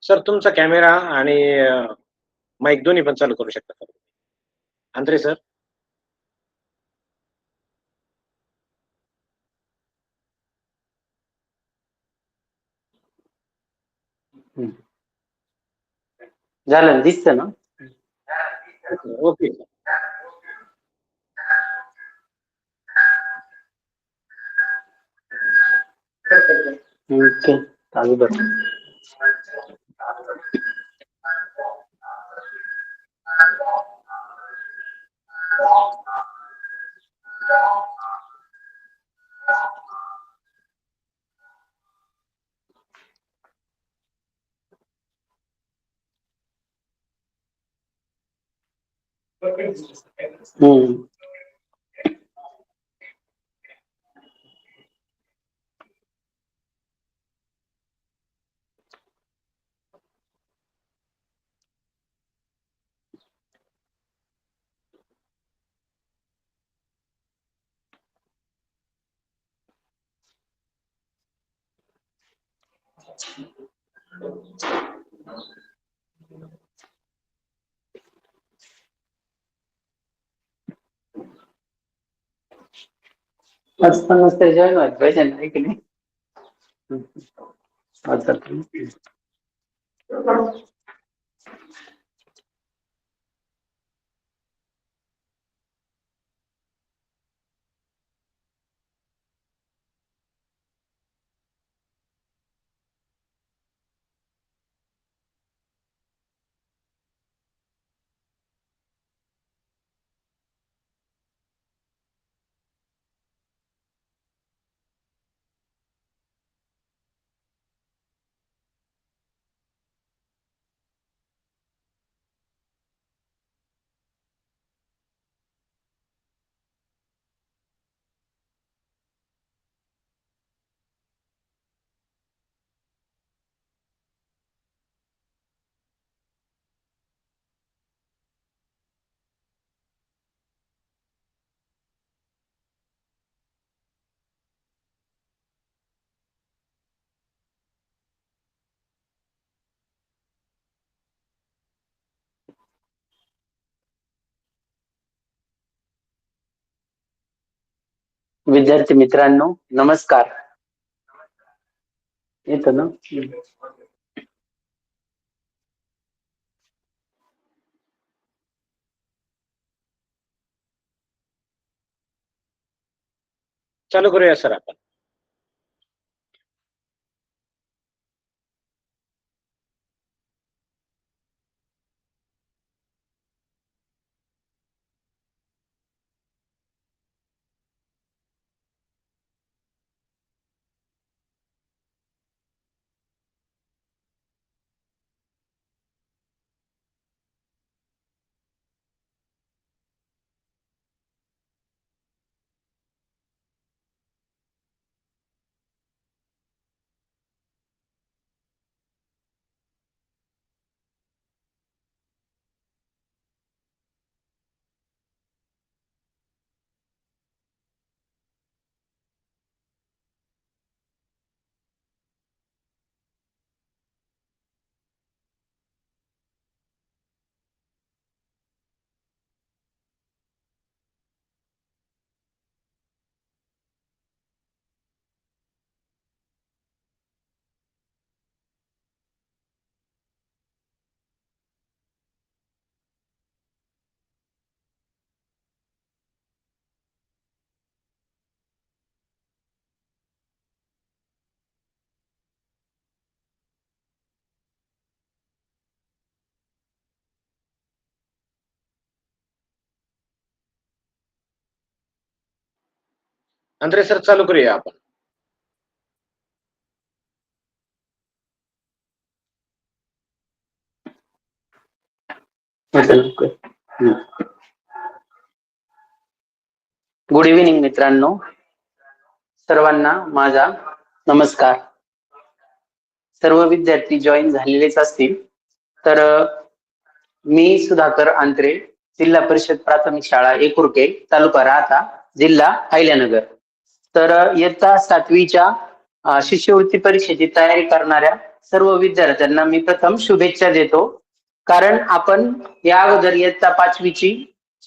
Sir तुमचा camera आणि mic दोन्ही पण चालू करू शकता सर. अंत्रे सर. झालं, दिसतं ना? ओके. ओके, चालू कर. मस्त मस्त जॉईन व्हायला पाहिजे ना, आहे की नाही? विद्यार्थी मित्रांनो, नमस्कार. येतं ना? चालू करूया सर आपण. अंत्रे सर चालू करूया आपण. गुड इव्हिनिंग मित्रांनो, सर्वांना माझा नमस्कार. सर्व विद्यार्थी जॉईन झालेलेच असतील. तर मी सुधाकर आंत्रे, जिल्हा परिषद प्राथमिक शाळा एकुर्के, तालुका राहता, जिल्हा अहिल्यानगर. तर इयत्ता 7वीच्या शिष्यवृत्ती परीक्षेची तयारी करणाऱ्या सर्व विद्यार्थ्यांना मी प्रथम शुभेच्छा देतो, कारण आपण या अगोदर इयत्ता 5वीची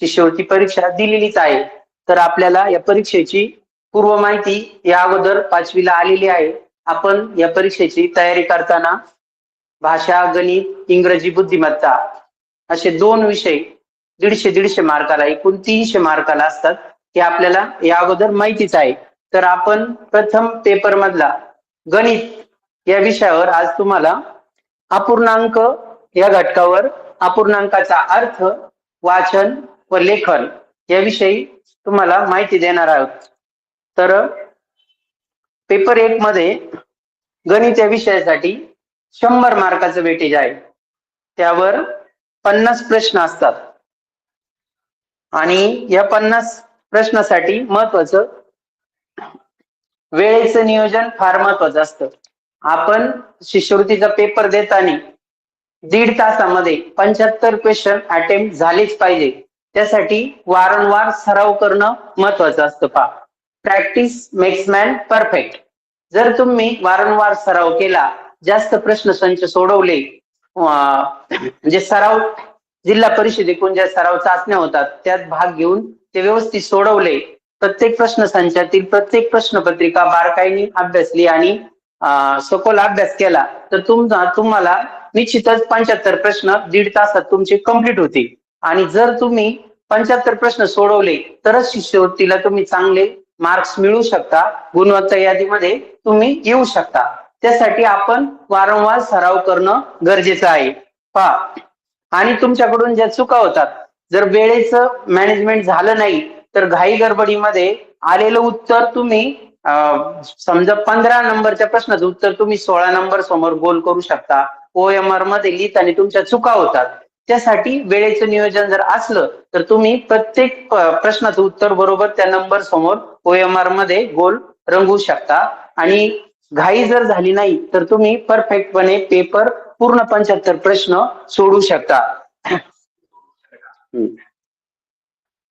शिष्यवृत्ती परीक्षा दिलेलीच आहे. तर आपल्याला या परीक्षेची पूर्व माहिती या अगोदर 5वीला आलेली आहे. आपण या परीक्षेची तयारी करताना भाषा, गणित, इंग्रजी, बुद्धिमत्ता असे 2 विषय 150 मार्काला, एकूण 300 मार्काला असतात. हे आपल्याला या अगोदर माहितीच आहे. तर आपण प्रथम पेपर मधला गणित या विषयावर आज तुम्हाला अपूर्णांक या घटकावर अपूर्णांकाचा अर्थ, वाचन व लेखन याविषयी तुम्हाला माहिती देणार आहोत. तर पेपर 1 मध्ये गणित या विषयासाठी 100 मार्काचं वेटेज आहे. त्यावर 50 प्रश्न असतात आणि या 50 प्रश्नासाठी महत्वाचं वेळेचं नियोजन फार महत्वाचं असतं. आपण शिष्यवृत्तीचा पेपर देताना 1.5 तासामध्ये 75 क्वेश्चन अटेम्प्ट झालेच पाहिजे. त्यासाठी वारंवार सराव करणं महत्वाचं असतं. Practice makes man perfect. जर तुम्ही वारंवार सराव केला, जास्त प्रश्न संच सोडवले, म्हणजे सराव जिल्हा परिषदेकडून ज्या सराव चाचण्या होतात त्यात भाग घेऊन ते व्यवस्थित सोडवले, प्रत्येक प्रश्न संचातील प्रत्येक प्रश्नपत्रिका बारकाईने अभ्यासली आणि सखोल अभ्यास केला तर तुम्हाला निश्चितच 75 प्रश्न 1.5 तासात तुमचे कंप्लीट होतील. आणि जर तुम्ही 75 प्रश्न सोडवले तरच शिष्यवृत्तीला तुम्ही चांगले मार्क्स मिळू शकता, गुणवत्ता यादीमध्ये तुम्ही येऊ शकता. त्यासाठी आपण वारंवार सराव करणं गरजेचं आहे. आणि तुमच्याकडून ज्या चुका होतात, जर वेळेचं मॅनेजमेंट झालं नाही तर घाई गडबडीमध्ये आलेलं उत्तर तुम्ही समजा 15 नंबरच्या प्रश्नाचं उत्तर तुम्ही 16 नंबर समोर गोल करू शकता. OMR मध्ये लिहिताना तुमच्या चुका होतात. त्यासाठी वेळेचं नियोजन जर असलं तर तुम्ही प्रत्येक प्रश्नाचं उत्तर बरोबर त्या नंबर समोर OMR मध्ये गोल रंगवू शकता. आणि घाई जर झाली नाही तर तुम्ही परफेक्टपणे पेपर पूर्ण 75 प्रश्न सोडू शकता.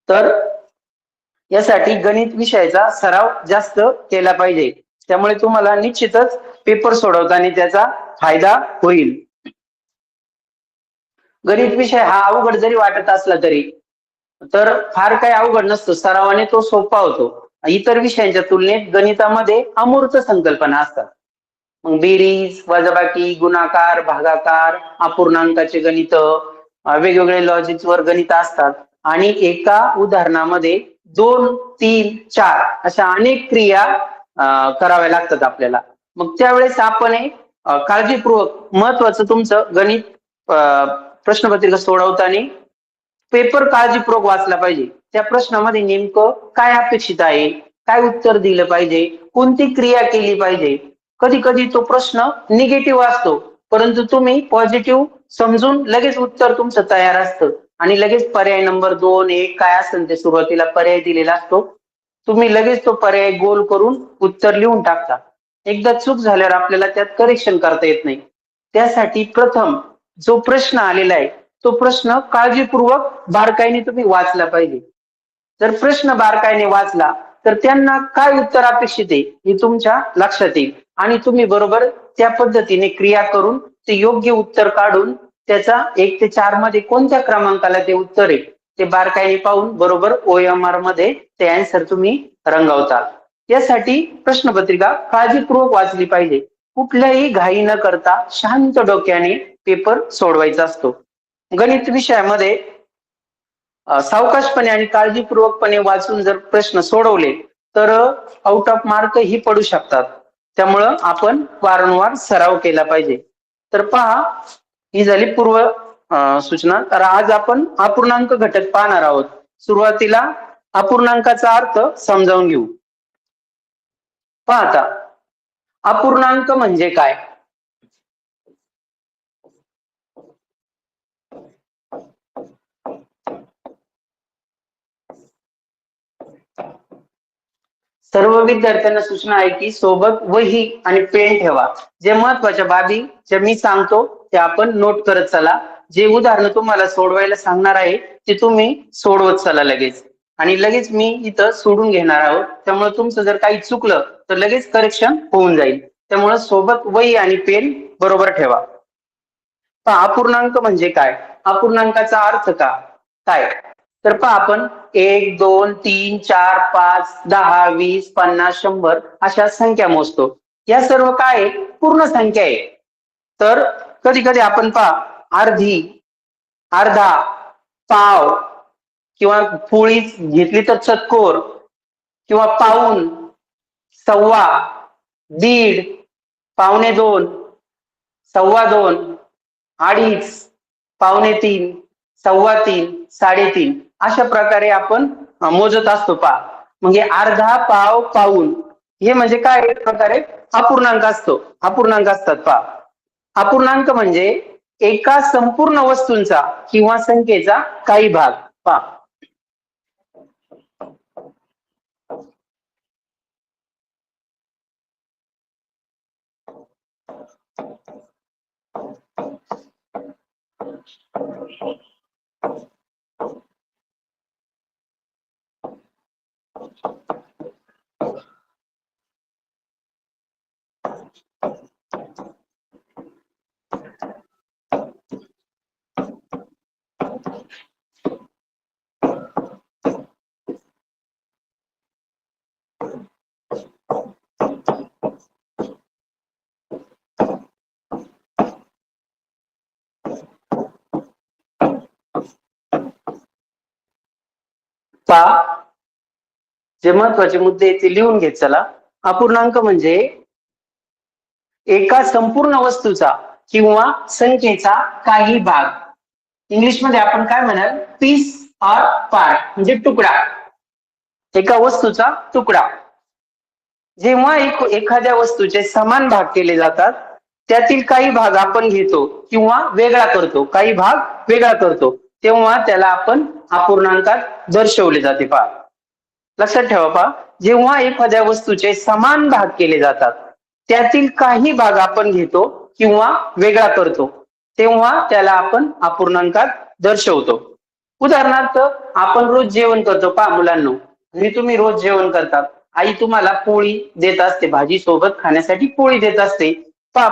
तर यासाठी गणित विषयाचा सराव जास्त केला पाहिजे. त्यामुळे तुम्हाला निश्चितच पेपर सोडवताना त्याचा फायदा होईल. गणित विषय हा अवघड जरी वाटत असला तरी तर फार काही अवघड नसतो, सरावाने तो सोपा होतो. इतर विषयांच्या तुलनेत गणितामध्ये अमूर्त संकल्पना असतात. मग बेरीज, वजाबाकी, गुणाकार, भागाकार, अपूर्णांकाचे गणित, वेगवेगळे लॉजिकवर गणित असतात आणि एका उदाहरणामध्ये 2, 3, 4 अशा अनेक क्रिया कराव्या लागतात आपल्याला. मग त्यावेळेस आपण काळजीपूर्वक महत्वाचं तुमचं गणित प्रश्नपत्रिका सोडवताना पेपर काळजीपूर्वक वाचला पाहिजे. त्या प्रश्नामध्ये नेमकं काय अपेक्षित आहे, काय उत्तर दिलं पाहिजे, कोणती क्रिया केली पाहिजे. कधी कधी तो प्रश्न निगेटिव्ह असतो, परंतु तुम्ही पॉझिटिव्ह समजून लगेच उत्तर तुमचं तयार असतं आणि लगेच पर्याय नंबर 2, 1 काय असेल ते सुरुवातीला पर्याय दिलेला असतो, तुम्ही लगेच तो पर्याय गोल करून उत्तर लिहून टाकता. एकदा चूक झाल्यावर आपल्याला त्यात करेक्शन करता येत नाही. त्यासाठी प्रथम जो प्रश्न आलेला आहे तो प्रश्न काळजीपूर्वक बारकाईने तुम्ही वाचला पाहिजे. जर प्रश्न बारकाईने वाचला तर त्यांना काय उत्तर अपेक्षित आहे हे तुमच्या लक्षात येईल आणि तुम्ही बरोबर त्या पद्धतीने क्रिया करून ते योग्य उत्तर काढून त्याचा 1 ते 4 मध्ये कोणत्या क्रमांकाला ते उत्तर आहे ते बारकाईने पाहून बरोबर OMR मध्ये ते आन्सर तुम्ही रंगवता. यासाठी प्रश्नपत्रिका काळजीपूर्वक वाचली पाहिजे. कुठल्याही घाई न करता शांत डोक्याने पेपर सोडवायचा असतो. गणित विषयामध्ये सावकाशपणे आणि काळजीपूर्वकपणे वाचून जर प्रश्न सोडवले तर आउट ऑफ मार्क ही पडू शकतात. त्यामुळं आपण वारंवार सराव केला पाहिजे. तर पहा, ही झाली पूर्व सूचना. तर आज आपण अपूर्णांक घटक पाहणार आहोत. सुरुवातीला अपूर्णांकाचा अर्थ समजावून घेऊ. पहा आता, अपूर्णांक म्हणजे काय? सर्व विद्यार्थ्यांना सूचना आहे की सोबत वही आणि पेन ठेवा. जे महत्वाच्या बाबी जे मी सांगतो ते आपण नोट करत चला. जे उदाहरण तुम्हाला सोडवायला सांगणार आहे ते तुम्ही सोडवत चला लगेच. आणि लगेच मी इथं सोडून घेणार आहोत. त्यामुळे तुमचं जर काही चुकलं तर लगेच करेक्शन होऊन जाईल. त्यामुळे सोबत वही आणि पेन बरोबर ठेवा. अपूर्णांक म्हणजे काय? अपूर्णांकाचा अर्थ काय? तर पहा आपण 1, 2, 3, 4, 5, 10, 20, 50, 100 अशा संख्या मोजतो. या सर्व काय आहे? पूर्ण संख्या आहे. तर कधी कधी आपण पहा अर्धी, अर्धा, पाव किंवा पोळी घेतली तर चतकोर किंवा पाऊण, सव्वा, दीड, पावणे दोन, सव्वा दोन, अडीच, पावणे तीन, सव्वा तीन, साडेतीन अशा प्रकारे आपण मोजत असतो पहा. म्हणजे अर्धा, पाव, पाऊण हे म्हणजे काय एक प्रकारे अपूर्णांक असतो, अपूर्णांक असतात पहा. अपूर्णांक म्हणजे एका संपूर्ण वस्तूंचा किंवा संख्येचा काही भाग पहा. जे महत्वाचे मुद्दे ते लिहून घेत चला. अपूर्णांक म्हणजे एका संपूर्ण वस्तूचा किंवा संख्येचा काही भाग. इंग्लिशमध्ये आपण काय म्हणाल? पीस ऑर पार्ट म्हणजे तुकडा, एका वस्तूचा तुकडा. जेव्हा एखाद्या वस्तूचे समान भाग केले जातात त्यातील काही भाग आपण घेतो किंवा वेगळा करतो, काही भाग वेगळा करतो, तेव्हा त्याला आपण अपूर्णांकात दर्शवले जाते पहा. लक्षात ठेवा पहा, जेव्हा एखाद्या वस्तूचे समान भाग केले जातात त्यातील काही भाग आपण घेतो किंवा वेगळा करतो तेव्हा त्याला आपण अपूर्णांकात दर्शवतो. उदाहरणार्थ आपण रोज जेवण करतो पहा मुलांनो, घरी तुम्ही रोज जेवण करतात, आई तुम्हाला पोळी देत असते, भाजी सोबत खाण्यासाठी पोळी देत असते पहा.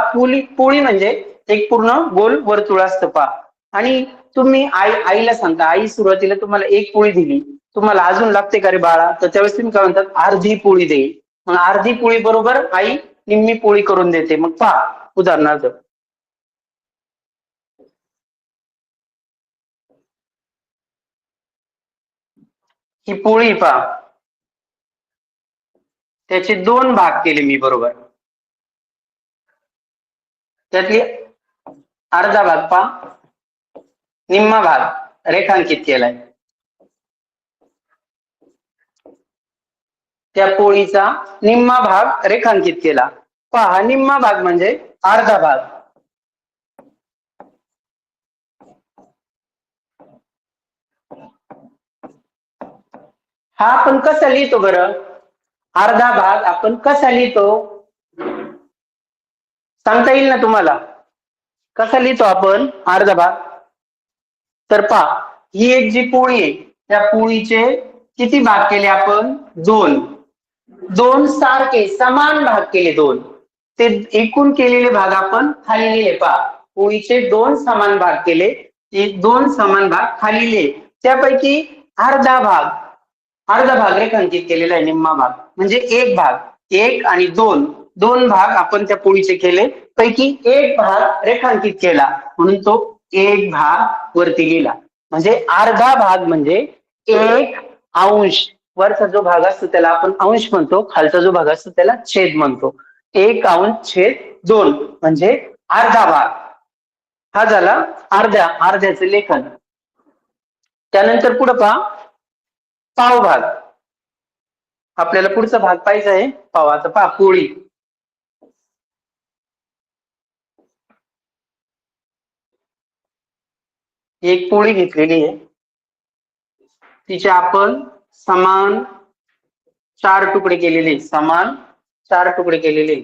पोळी म्हणजे एक पूर्ण गोल वर्तुळ असतं पहा. आणि तुम्ही आईला सांगता, आई सुरुवातीला तुम्हाला एक पोळी दिली, तुम्हाला अजून लागते का रे बाळा, तर त्यावेळेस तुम्ही काय म्हणतात? अर्धी पोळी दे. मग अर्धी पोळी बरोबर आई निम्मी पोळी करून देते. मग पहा उदाहरणार्थ ही पोळी पहा, त्याचे दोन भाग केले मी बरोबर, त्यातली अर्धा भाग पहा, निम्मा भाग रेखांकित केलाय. त्या पोळीचा निम्मा भाग रेखांकित केला पहा. निम्मा भाग म्हणजे अर्धा भाग. हा आपण कसा लिहितो बरं? अर्धा भाग आपण कसा लिहितो सांगता येईल ना तुम्हाला? कसा लिहितो आपण अर्धा भाग? तर पहा, ही एक जी पोळी आहे त्या पोळीचे किती भाग केले आपण? दोन सारखे समान भाग केले, दोन. ते एकूण केलेले भाग आपण खाली लिहिले पहा. पोळीचे दोन समान भाग केले, ते दोन समान भाग खाली लिहिले. त्यापैकी अर्धा भाग रेखांकित केलेला आहे, निम्मा भाग म्हणजे एक भाग. एक आणि दोन भाग आपण त्या पोळीचे केले, पैकी एक भाग रेखांकित केला म्हणून तो एक भाग वरती लिहिला. म्हणजे अर्धा भाग म्हणजे एक अंश. वरचा जो भाग असतो त्याला आपण अंश म्हणतो, खालचा जो भाग असतो त्याला छेद म्हणतो. एक अंश छेद दोन म्हणजे अर्धा भाग. हा झाला अर्ध्याचं लेखन. त्यानंतर पुढे पहा, पाव भाग. आपल्याला पुढचा भाग पाहिजे आहे पावाचा. पहा, पोळी. एक पोळी घेतलेली आहे, तिचे आपण समान चार तुकडे केलेले, समान चार तुकडे केलेले.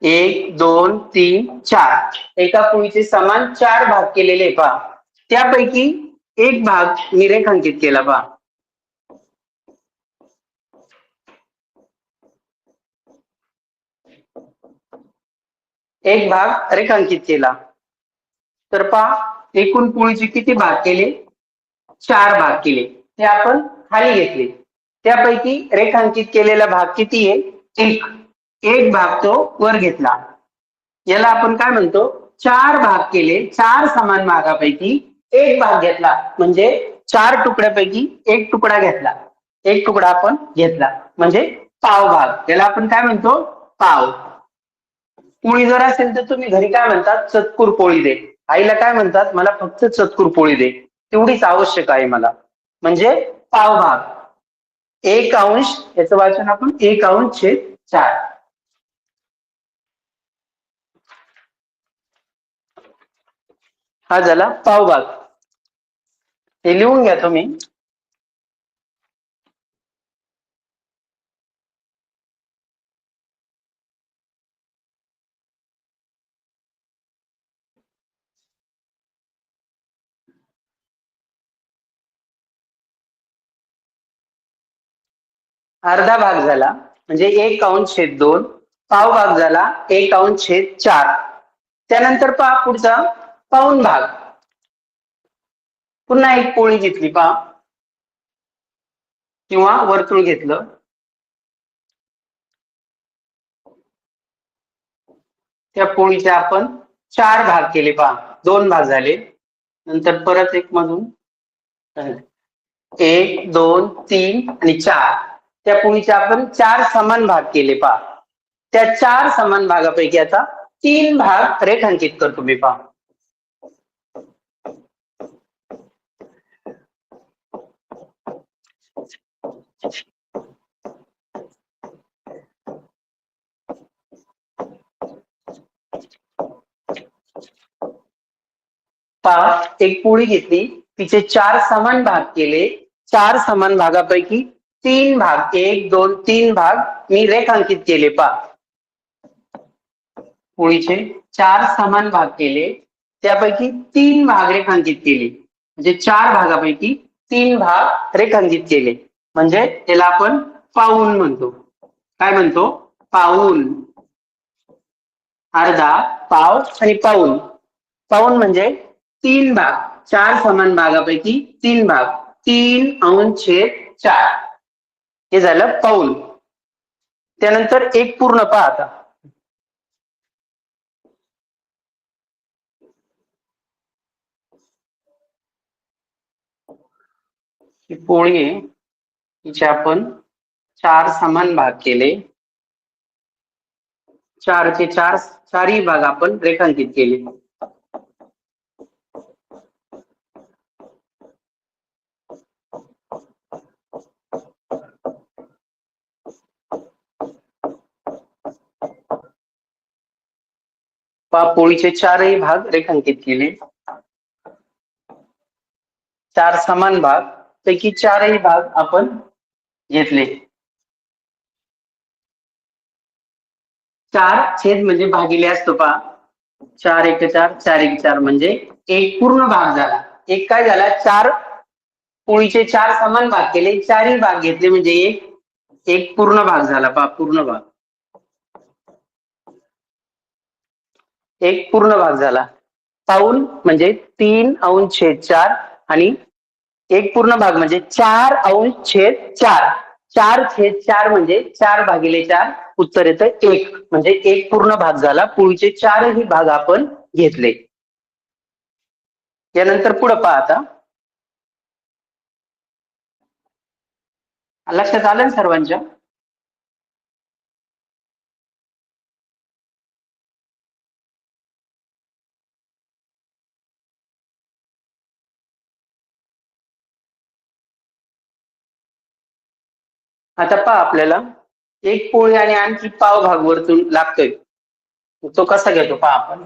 एक, दोन, तीन, चार. एका पोळीचे समान चार भाग केलेले पहा. त्यापैकी एक भाग मी रेखांकित केला पहा. एक भाग रेखांकित केला. तर पहा एकूण पोळीचे किती भाग केले? 4 भाग केले. ते आपण खाली घेतले. त्यापैकी रेखांकित केलेला भाग किती आहे? एक भाग तो वर घेतला. याला आपण काय म्हणतो? 4 भाग केले. 4 समान भागापैकी एक भाग घेतला. म्हणजे 4 तुकड्यापैकी एक तुकडा घेतला. एक तुकडा आपण घेतला म्हणजे पाव भाग. याला आपण काय म्हणतो? पाव. पोळी जर असेल तर तुम्ही घरी काय म्हणतात? चतकुर पोळी दे. आईला काय म्हणतात? मला फक्त चतकुर पोळी दे. तेवढीच आवश्यक आहे मला. म्हणजे पाव भाग. 1/, याचं वाचन आपण 1/4. हा झाला पाव भाग. हे लिहून घ्या तुम्ही. अर्धा भाग झाला म्हणजे 1/2. पाव भाग झाला 1/4. त्यानंतर पहा पुढचा पाऊण भाग. पुन्हा एक पोळी घेतली पहा किंवा वर्तुळ घेतलं. त्या पोळीचे आपण 4 भाग केले पहा. 2 भाग झाले. नंतर परत एक मधून 1, 2, 3 आणि 4. त्या पोळीचे आपण 4 समान भाग केले पहा. त्या 4 समान भागापैकी आता 3 भाग रेखांकित करतो मी पहा. पहा एक पोळी घेतली. तिचे 4 समान भाग केले. 4 समान भागापैकी 3 भाग 1, 2, 3 भाग मी रेखांकित केले पहा. पोळीचे 4 समान भाग केले. त्यापैकी 3 भाग रेखांकित केले. म्हणजे 4 भागापैकी 3 भाग रेखांकित केले. म्हणजे त्याला आपण पाऊण म्हणतो. काय म्हणतो? पाऊण. अर्धा, पाव आणि पाऊण. पाऊण म्हणजे 3 भाग. 4 समान भागापैकी 3 भाग. 3/4. हे झालं पाऊण. त्यानंतर एक पूर्ण पहा आता. ही पोळी आहे. तिचे आपण 4 समान भाग केले. 4चे 4 चारही भाग आपण रेखांकित केले. पोळीचे 4ही भाग रेखांकित केले. 4 समान भाग पैकी 4ही भाग आपण घेतले. 4 छेद म्हणजे भागिले असतो पहा. 4×1=4, 4×1=4 म्हणजे एक पूर्ण भाग झाला. एक काय झाला? 4 पोळीचे 4 समान भाग केले. 4ही भाग घेतले म्हणजे एक पूर्ण भाग झाला पहा. पूर्ण भाग. एक पूर्ण भाग झाला. पाऊण म्हणजे 3/4 आणि एक पूर्ण भाग म्हणजे 4/4. 4/4 म्हणजे 4/4. उत्तर येतं 1. म्हणजे एक पूर्ण भाग झाला. पोळीचे 4ही भाग आपण घेतले. यानंतर पुढे पहा आता. लक्षात आलं ना सर्वांच्या? आता पहा आपल्याला एक पोळी आणि आणखी पाव भाग वरतून लागतोय. तो कसा घेतो पहा आपण.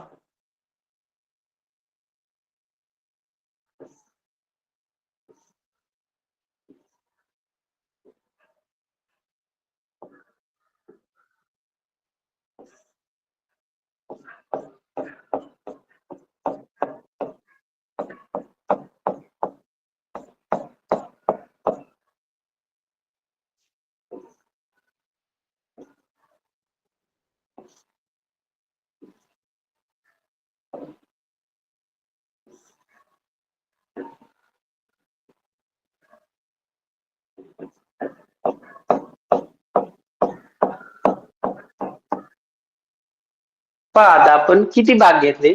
पहा आता आपण किती भाग घेतले.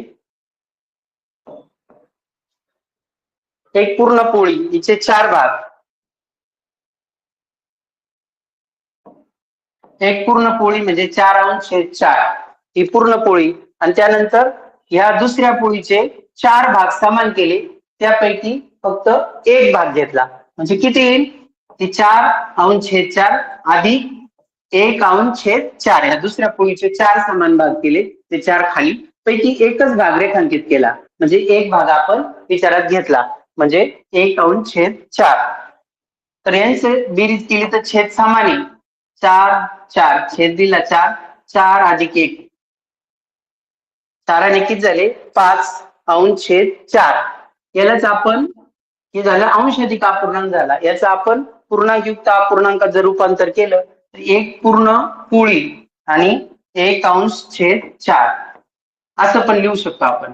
एक पूर्ण पोळी हिचे 4 भाग. एक पूर्ण पोळी म्हणजे 4/4 ही पूर्ण पोळी. आणि त्यानंतर ह्या दुसऱ्या पोळीचे 4 भाग समान केले, त्यापैकी फक्त एक भाग घेतला. म्हणजे किती येईल? ती 4/4 अधिक 1/4. या दुसऱ्या पोळीचे 4 समान भाग केले, ते 4 खाली, पैकी एकच भाग रेखांकित केला. म्हणजे एक भाग आपण विचारात घेतला, म्हणजे 1/4. तर यांचे बेरीज केली तर छेद समान आहे. 4/4 छेद दिला 4, 4 अधिक 1, 4 किती झाले? 5/4. यालाच आपण, हे झालं अंश अधिक अपूर्णांक झाला, याचं आपण पूर्णांकयुक्त अपूर्णांकात जर रूपांतर केलं तर एक पूर्ण पोळी आणि 1/4 असं पण लिहू शकतो आपण.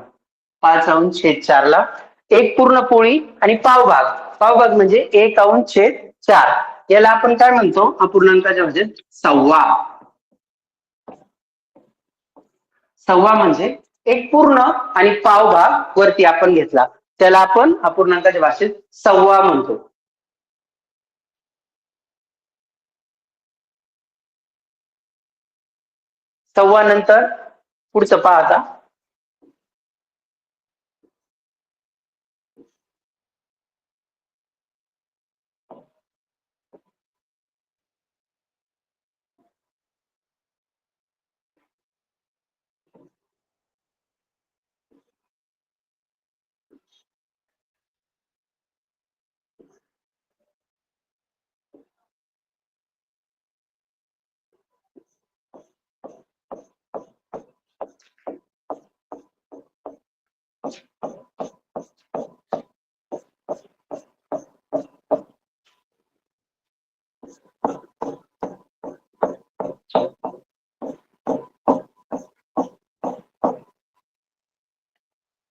5/4 ला एक पूर्ण पोळी आणि पावभाग. पावभाग म्हणजे 1/4. याला आपण काय म्हणतो अपूर्णांकाच्या भाषेत? सव्वा. सव्वा म्हणजे एक पूर्ण आणि पावभाग वरती आपण घेतला, त्याला आपण अपूर्णांकाच्या भाषेत सव्वा म्हणतो. सव्वा नंतर पुढचं पहा आता.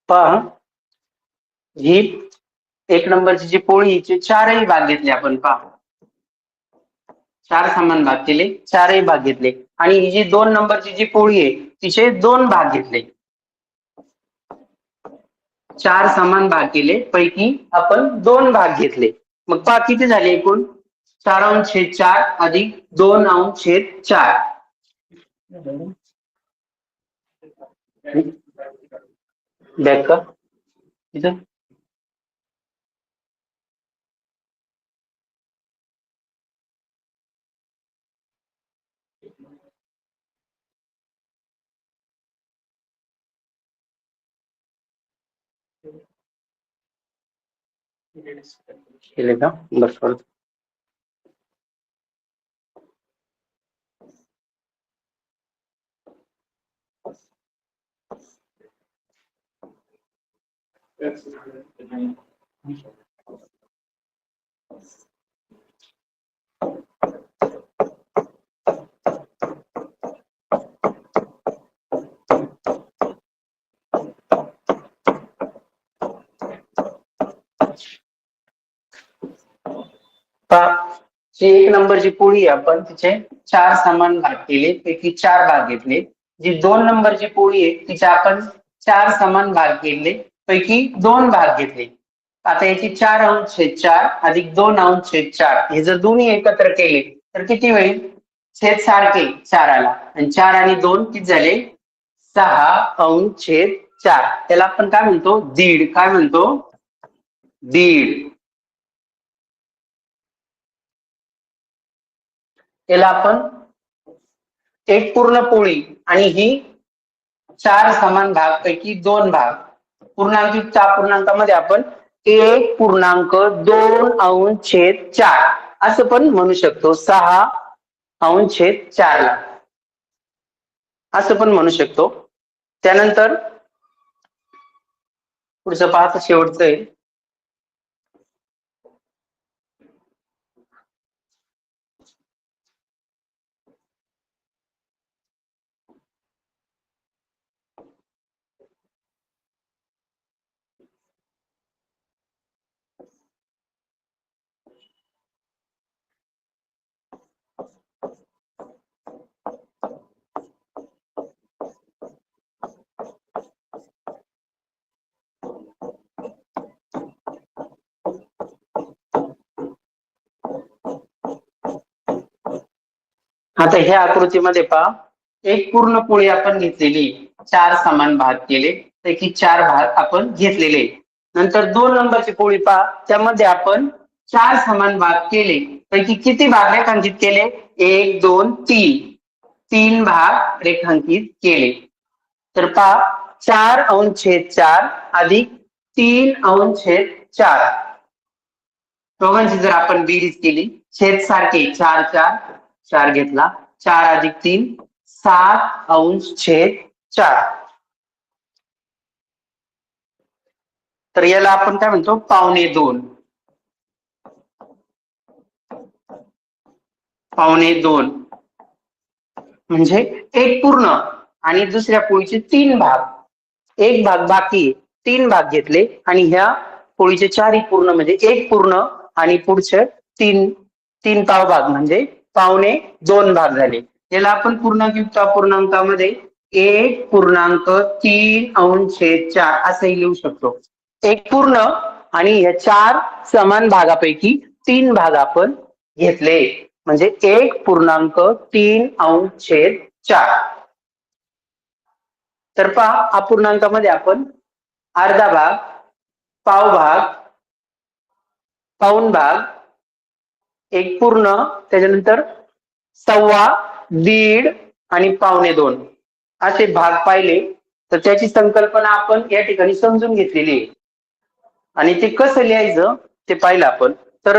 पहा, ही एक नंबरची जी पोळी हिचे 4ही भाग घेतले आपण. पहा, 4 समान भाग केले, 4ही भाग घेतले. आणि ही जी 2 नंबरची जी पोळी आहे तिचे 2 भाग घेतले, 4 समान भाग केले, पैकी आपण 2 भाग घेतले. मग पहा किती झाले एकूण? 4/4 अधिक 2/4. बॅक का इथं? केले का? बरं. जी एक नंबरची पोळी आपण तिचे 4 समान भाग केले, पैकी 4 भाग घेतले. जी 2 नंबरची पोळी आहे तिचे आपण 4 समान भाग केले, पैकी 2 भाग घेतले. आता याची 4/4 अधिक 2/4 हे जर दोन्ही एकत्र केले तर किती होईल? छेद सारखे 4 आला, आणि 4 आणि 2 किती झाले? 6/4. त्याला आपण काय म्हणतो? दीड. काय म्हणतो? दीड. याला आपण एक पूर्ण पोळी आणि ही 4 समान भाग पैकी 2 भाग, पूर्णांकयुक्त अपूर्णांकामध्ये आपण 1.2/4 असं पण म्हणू शकतो. 6/4 ला असं पण म्हणू शकतो. त्यानंतर पुढचं पाहता, शेवटचं आहे. आता ह्या आकृतीमध्ये पहा, एक पूर्ण पोळी आपण घेतलेली, 4 समान भाग केले, पैकी 4 भाग आपण घेतलेले. नंतर 2 नंबरची पोळी पहा, त्यामध्ये आपण 4 समान भाग केले, पैकी किती भाग रेखांकित केले? 1 2 3 3 भाग रेखांकित केले. तर पहा, 4/4 अधिक 3/4 दोघांची जर आपण बेरीज केली, छेद सारखे 4 4 4 घेतला, 4 अधिक 3 7/4. तर याला आपण काय म्हणतो? 1/2. 1/2 म्हणजे एक पूर्ण आणि दुसऱ्या पोळीचे 3 भाग. एक भाग बाकी, 3 भाग घेतले आणि ह्या पोळीचे 4ही पूर्ण म्हणजे एक पूर्ण आणि पुढचे 3 पाव भाग म्हणजे 1/2 भाग झाले. याला आपण पूर्णांकयुक्त अपूर्णांकामध्ये 1.3/4 असंही लिहू शकतो. एक पूर्ण आणि ह्या 4 समान भागापैकी 3 भाग आपण घेतले म्हणजे 1.3/4. तर पहा, अपूर्णांकामध्ये आपण अर्धा भाग, पाव भाग, पाऊण भाग, एक पूर्ण, त्याच्यानंतर सव्वा, दीड आणि 1/2 असे भाग पाहिले. तर त्याची संकल्पना आपण या ठिकाणी समजून घेतलेली आहे आणि ते कसं लिहायचं ते पाहिलं आपण. तर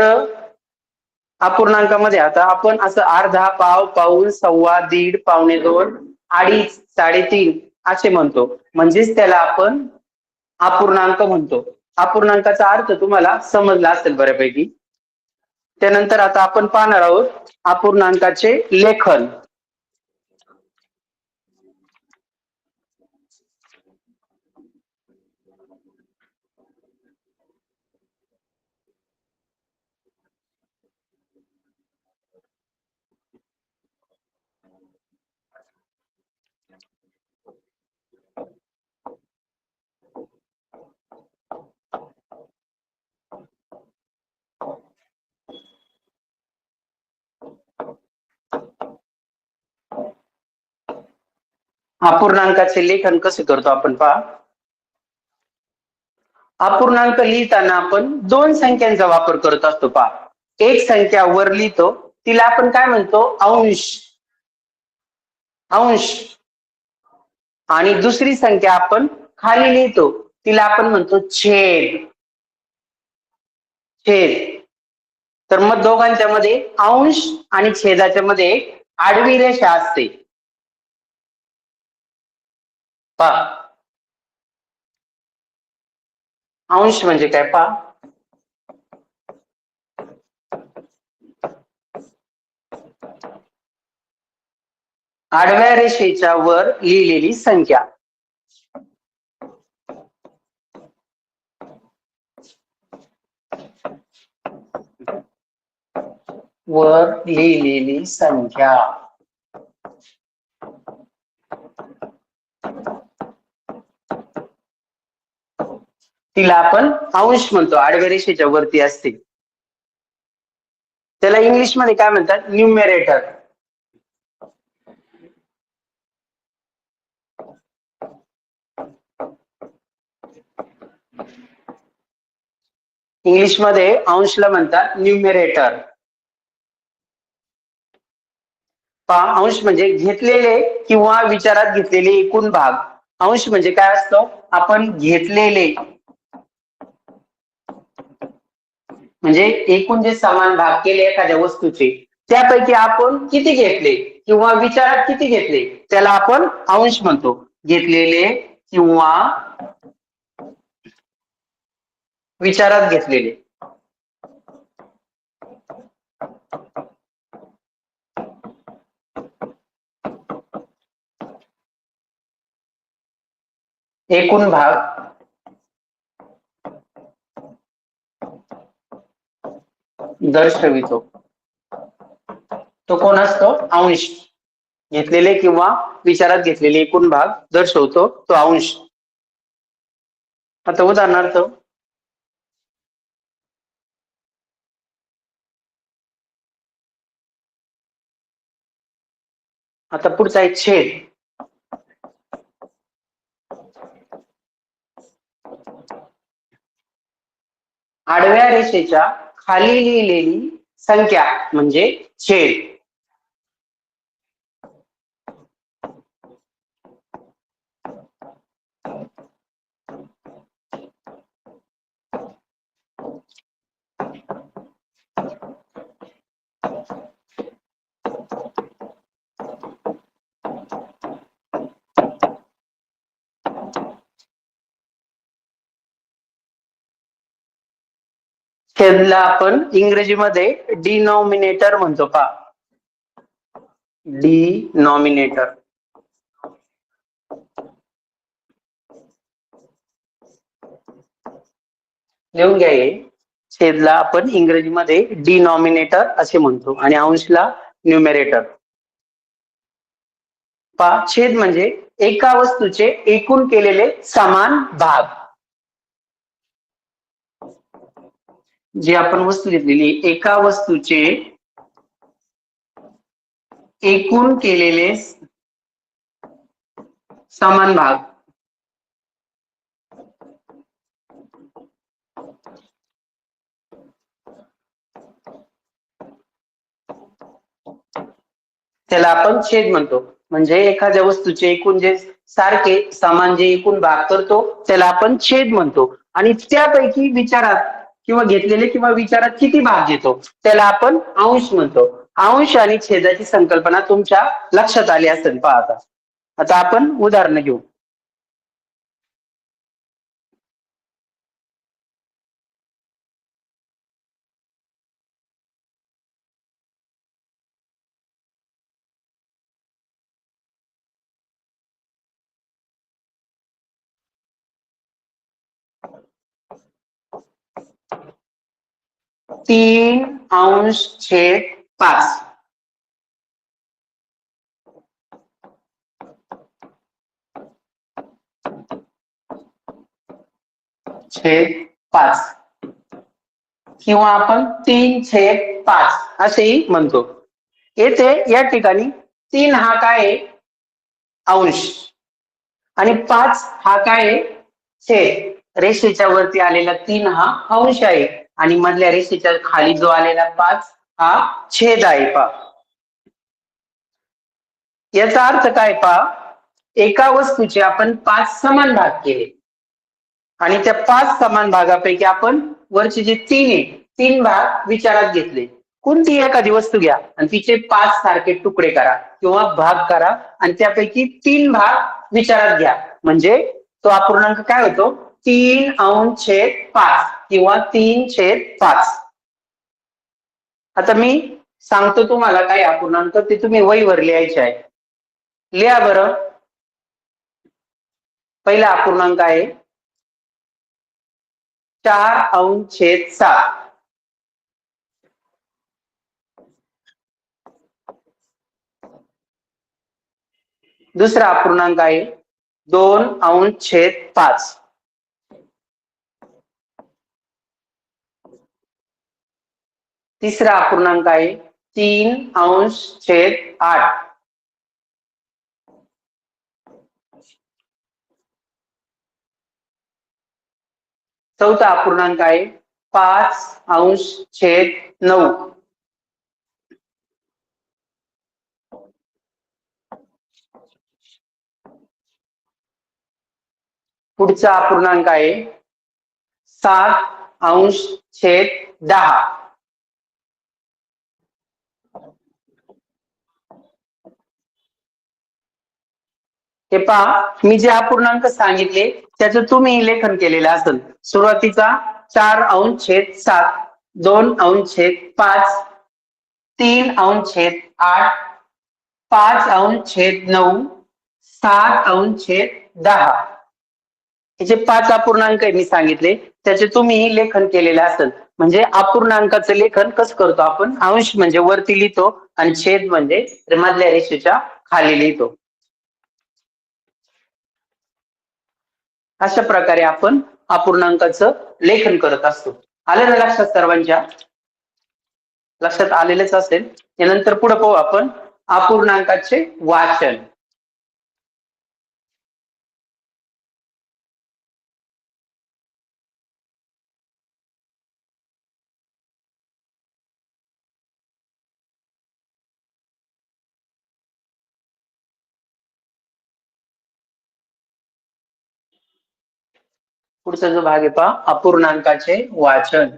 अपूर्णांकामध्ये आता आपण असं अर्धा, पाव, पाऊण, सव्वा, दीड, 1/2, अडीच, 3.5 असे म्हणतो, म्हणजेच त्याला आपण अपूर्णांक म्हणतो. अपूर्णांकाचा अर्थ तुम्हाला समजला असेल बऱ्यापैकी. त्यानंतर आता आपण पाहणार आहोत अपूर्णांकाचे लेखन. अपूर्णांकाचे लेखन कसे करतो आपण पहा. अपूर्णांक लिहिताना आपण 2 संख्यांचा वापर करत असतो पहा. एक संख्या वर लिहितो, तिला आपण काय म्हणतो? अंश. अंश. आणि दुसरी संख्या आपण खाली लिहितो, तिला आपण म्हणतो छेद. छेद. तर मग दोघांच्या मध्ये अंश आणि छेदाच्या मध्ये एक आडवी रेषा असते पहा. अंश म्हणजे काय पहा. आडव्या रेषेच्या वर लिहिलेली संख्या. वर लिहिलेली संख्या. तिला आपण अंश म्हणतो, आडव्या रेषेच्या वरती असते. त्याला इंग्लिश मध्ये काय म्हणतात? न्यूमेरेटर. इंग्लिश मध्ये अंशला म्हणतात न्यूमेरेटर. अंश म्हणजे घेतलेले किंवा विचारात घेतलेले एकूण भाग. अंश म्हणजे काय असतं? आपण घेतलेले म्हणजे एकूण जे समान भाग केले एखाद्या वस्तूचे, त्यापैकी आपण किती घेतले किंवा विचारात किती घेतले त्याला आपण अंश म्हणतो. घेतलेले किंवा विचारात घेतलेले. एकूण भाग दर्शवितो तो कोण असतो? अंश. घेतलेले किंवा विचारात घेतलेले एकूण भाग दर्शवतो तो अंश. आता उदाहरणार्थ आता पुढचा आहे छेद. आडव्या रेषेच्या खाली लिहिलेली संख्या म्हणजे छेद. छेदला आपण इंग्रजीमध्ये डिनॉमिनेटर म्हणतो पहा. डिनॉमिनेटर. लिहून घ्या हे. छेदला आपण इंग्रजीमध्ये डिनॉमिनेटर असे म्हणतो आणि अंशला न्यूमरेटर. पहा, छेद म्हणजे एका वस्तूचे एकूण केलेले समान भाग. जी आपण वस्तू घेतलेली एका वस्तूचे एकूण केलेले समान भाग. त्याला आपण छेद म्हणतो. म्हणजे एखाद्या वस्तूचे एकूण जे सारखे समान जे एकूण भाग करतो त्याला आपण छेद म्हणतो. आणि त्यापैकी विचारात किंवा घेतलेले किंवा विचारात किती भाग घेतो त्याला आपण अंश म्हणतो. अंश आणि छेदाची संकल्पना तुमच्या लक्षात आली असेल. पहा आता आपण उदाहरण घेऊ. तीन अंश छेद 5. छेद 5 किंवा आपण 3/5 असेही म्हणतो. येथे या ठिकाणी 3 हा काय आहे अंश आणि 5 हा काय आहे छेद. रेषेच्या वरती आलेला 3 हा अंश आहे आणि मधल्या रेषेच्या खाली जो आलेला 5 हा छेद आहे. पहा, याचा अर्थ काय पहा, एका वस्तूचे आपण 5 समान भाग केले आणि त्या 5 समान भागापैकी आपण वरचे जे 3 भाग विचारात घेतले. कोणती एखादी वस्तू घ्या आणि तिचे 5 सारखे तुकडे करा किंवा भाग करा आणि त्यापैकी 3 भाग विचारात घ्या. म्हणजे तो अपूर्णांक काय होतो 3/5 किंवा 3/5. आता मी सांगतो तुम्हाला काय अपूर्णांक ते तुम्ही वहीवर लिहायचे आहे. लिहा बरं. पहिला अपूर्णांक आहे 4/7. दुसरा अपूर्णांक आहे 2/5. तिसरा अपूर्णांक आहे 3/8. चौथा अपूर्णांक आहे 5/9. पुढचा अपूर्णांक आहे 7/10. हे पहा, मी जे अपूर्णांक सांगितले त्याचं तुम्ही लेखन केलेलं असेल. सुरुवातीचा 4/7, 2/5, 3/8, 5/9, 7/10. हे जे 5 अपूर्णांक मी सांगितले त्याचे तुम्ही लेखन केलेलं असेल. म्हणजे अपूर्णांकाचं लेखन कसं करतो आपण, अंश म्हणजे वरती लिहितो आणि छेद म्हणजे मधल्या रेषेच्या खाली लिहितो. अशा प्रकारे आपण अपूर्णांकाचं लेखन करत असतो. आलं ना लक्षात? सर्वांच्या लक्षात आलेलंच असेल. त्यानंतर पुढे पाहू आपण अपूर्णांकाचे वाचन. पुढचा जो भाग आहे पहा, अपूर्णांकाचे वाचन.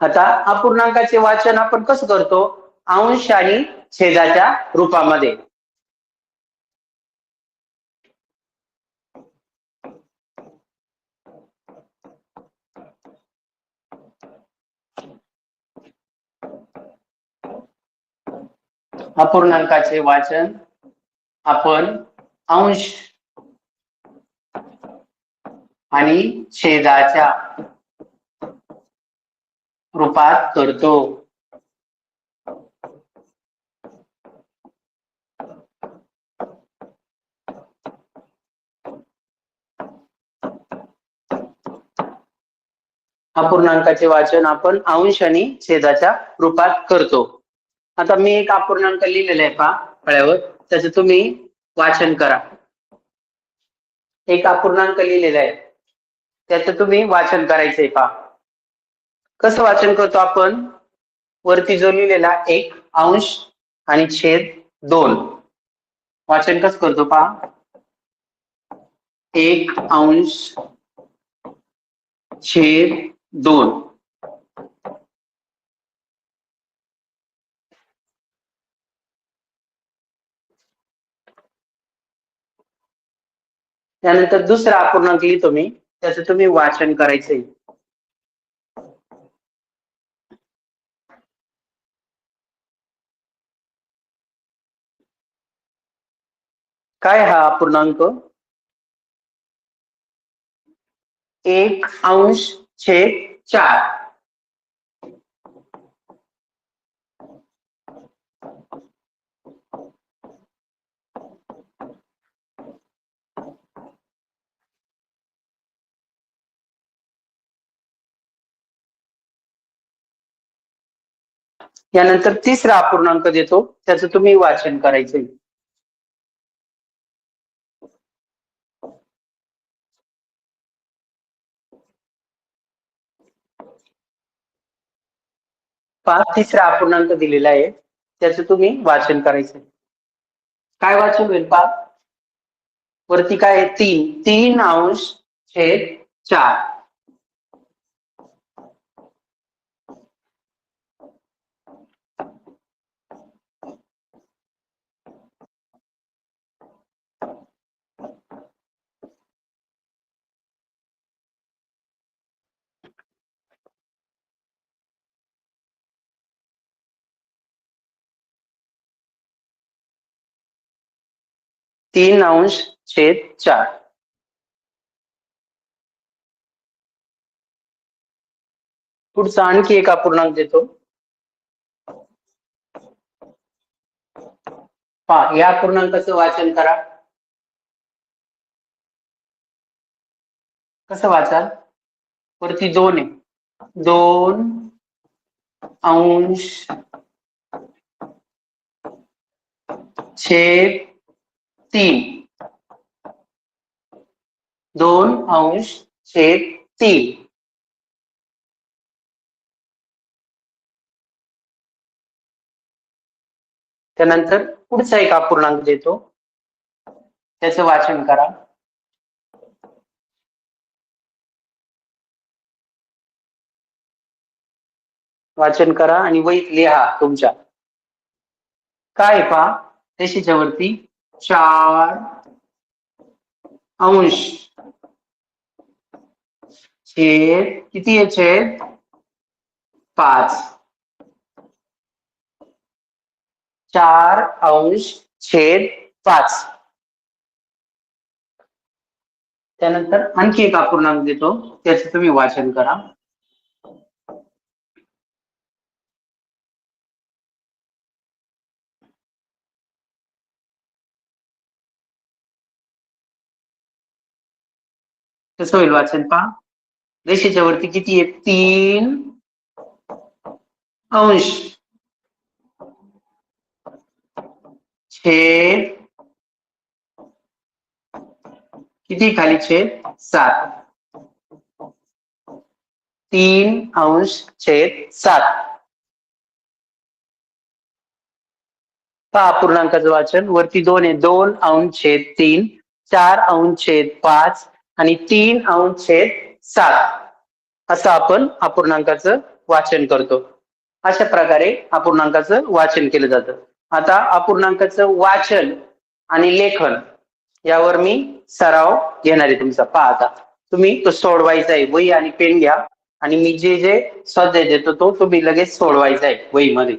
आता अपूर्णांकाचे वाचन आपण कसं करतो? अंश आणि छेदाच्या रूपामध्ये. अपूर्णांकाचे वाचन आपण अंश आणि छेदाच्या रूपात करतो. अपूर्णांकाचे वाचन आपण अंश आणि छेदाच्या रूपात करतो. आता मी एक अपूर्णांक लिहिलेला आहे पहा फळ्यावर, त्याचं तुम्ही वाचन करा. एक अपूर्णांक लिहिलेला आहे, त्याचं तुम्ही वाचन करायचंय पहा. कसं वाचन करतो आपण? वरती जो लिहिलेला एक अंश आणि छेद 2, वाचन कसं करतो पहा. एक अंश छेद 2. त्यानंतर दुसरा अपूर्णांक लिहितो मी, त्याचं तुम्ही वाचन करायचंय. काय हा अपूर्णांक? एक अंश छेद 4. यानंतर तिसरा अपूर्णांक देतो, त्याचं तुम्ही वाचन करायचंय. तिसरा अपूर्णांक दिलेला आहे, त्याचं तुम्ही वाचन करायचंय. काय वाचन होईल पहा. वरती काय आहे? 3 अंश छेद 4. तीन अंश छेद 4. पुढचा आणखी एक अपूर्णांक देतो पहा. या अपूर्णांकाचं वाचन करा. कसं वाचाल? वरती 2 आहे, 2 अंश छेद 3. 2 अंश छेद 3. त्यानंतर पुढचा एक अपूर्णांक देतो, त्याचं वाचन करा. वाचन करा आणि वहीत लिहा तुमच्या. काय पहा रेषेच्या वरती 4 अंश छेद किती आहे? छेद 5. 4 अंश छेद 5. त्यानंतर आणखी एक अपूर्णांक देतो, त्याचं तुम्ही वाचन करा. कसं होईल वाचन पहा. रेषेच्या वरती किती आहे 3 अंश छेद किती खाली छेद 7. 3 अंश छेद 7. पहा अपूर्णांकाचं वाचन. वरती 2 आहे 2 अंश छेद 3, 4 अंश छेद 5 आणि 3 अंश छेद 7 असं आपण अपूर्णांकाचं वाचन करतो. अशा प्रकारे अपूर्णांकाचं वाचन केलं जातं. आता अपूर्णांकाचं वाचन आणि लेखन यावर मी सराव घेणार आहे तुमचा. पहा आता तुम्ही तो सोडवायचा आहे. वही आणि पेन घ्या आणि मी जे जे स्वाध्याय देतो तो तुम्ही लगेच सोडवायचा आहे वहीमध्ये.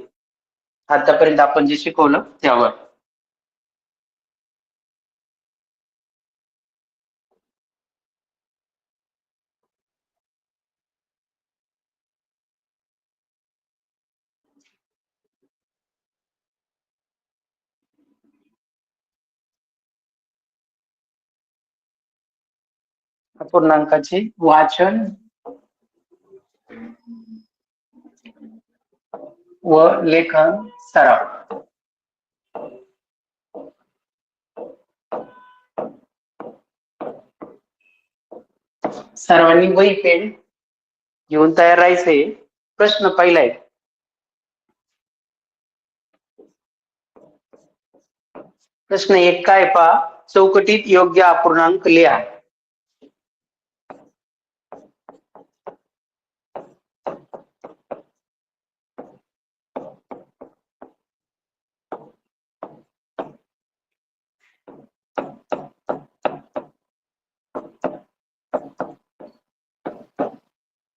आतापर्यंत आपण जे शिकवलं त्यावर. अपूर्णांकाचे वाचन व लेखन सराव. सर्वांनी वही पेन घेऊन तयार राहायचे. प्रश्न पहिला आहे. प्रश्न 1 काय पहा. चौकटीत योग्य अपूर्णांक लिहा.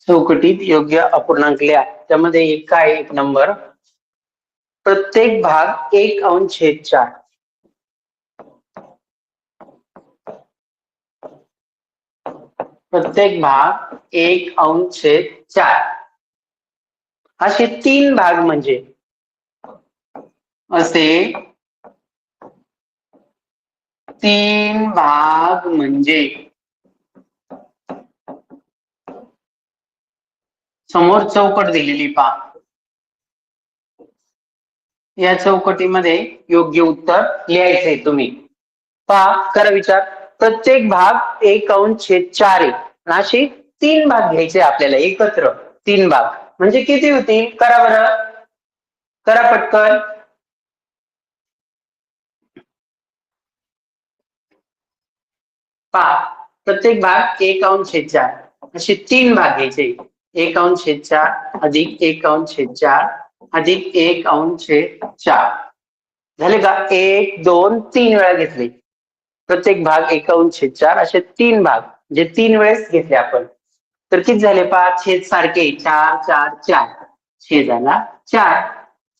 चौकटीत योग्य अपूर्णांक लिहा. त्यामध्ये एक काय 1 नंबर. प्रत्येक भाग 1 अंश छेद 4. प्रत्येक भाग 1 अंश छेद 4 असे 3 भाग म्हणजे असे 3 भाग म्हणजे समोर चौकट दिलेली पहा. या चौकटीमध्ये योग्य उत्तर लिहायचंय तुम्ही. पहा करा विचार. प्रत्येक भाग 1 अंश छेद 4 आहे. असे 3 भाग घ्यायचे आपल्याला एकत्र. 3 भाग म्हणजे किती होतील? करा बरं. करा पटकन. पहा प्रत्येक भाग 1 अंश छेद 4 असे 3 भाग घ्यायचे. 1 अंश छेद 4 अधिक 1 अंश छेद 4 अधिक 1 अंश छेद 4 झाले का? 1 2 3 वेळा घेतले. प्रत्येक भाग 1 अंश छेद 4 असे 3 भाग जे 3 वेळेस घेतले आपण. तर किती झाले पहा. छेद सारखे 4 4 4 छेदाला 4.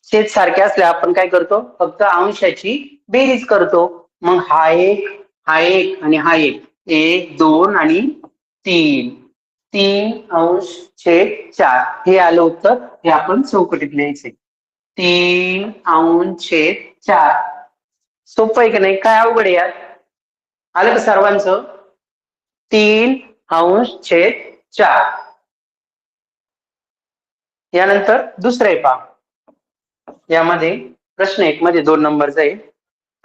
छेद सारखे असले आपण काय करतो? फक्त अंशाची बेरीज करतो. मग हा एक आणि हा एक. 1 2 आणि 3. 3 अंश छेद 4 हे आलं उत्तर. हे आपण चौकटीत लिहायचे. 3 अंश छेद 4. सोपं आहे की नाही? काय अवघड आहे यात? आलं का सर्वांचं? 3 अंश छेद 4. यानंतर दुसरं आहे पहा. यामध्ये प्रश्न 1 मध्ये 2 नंबरचा आहे.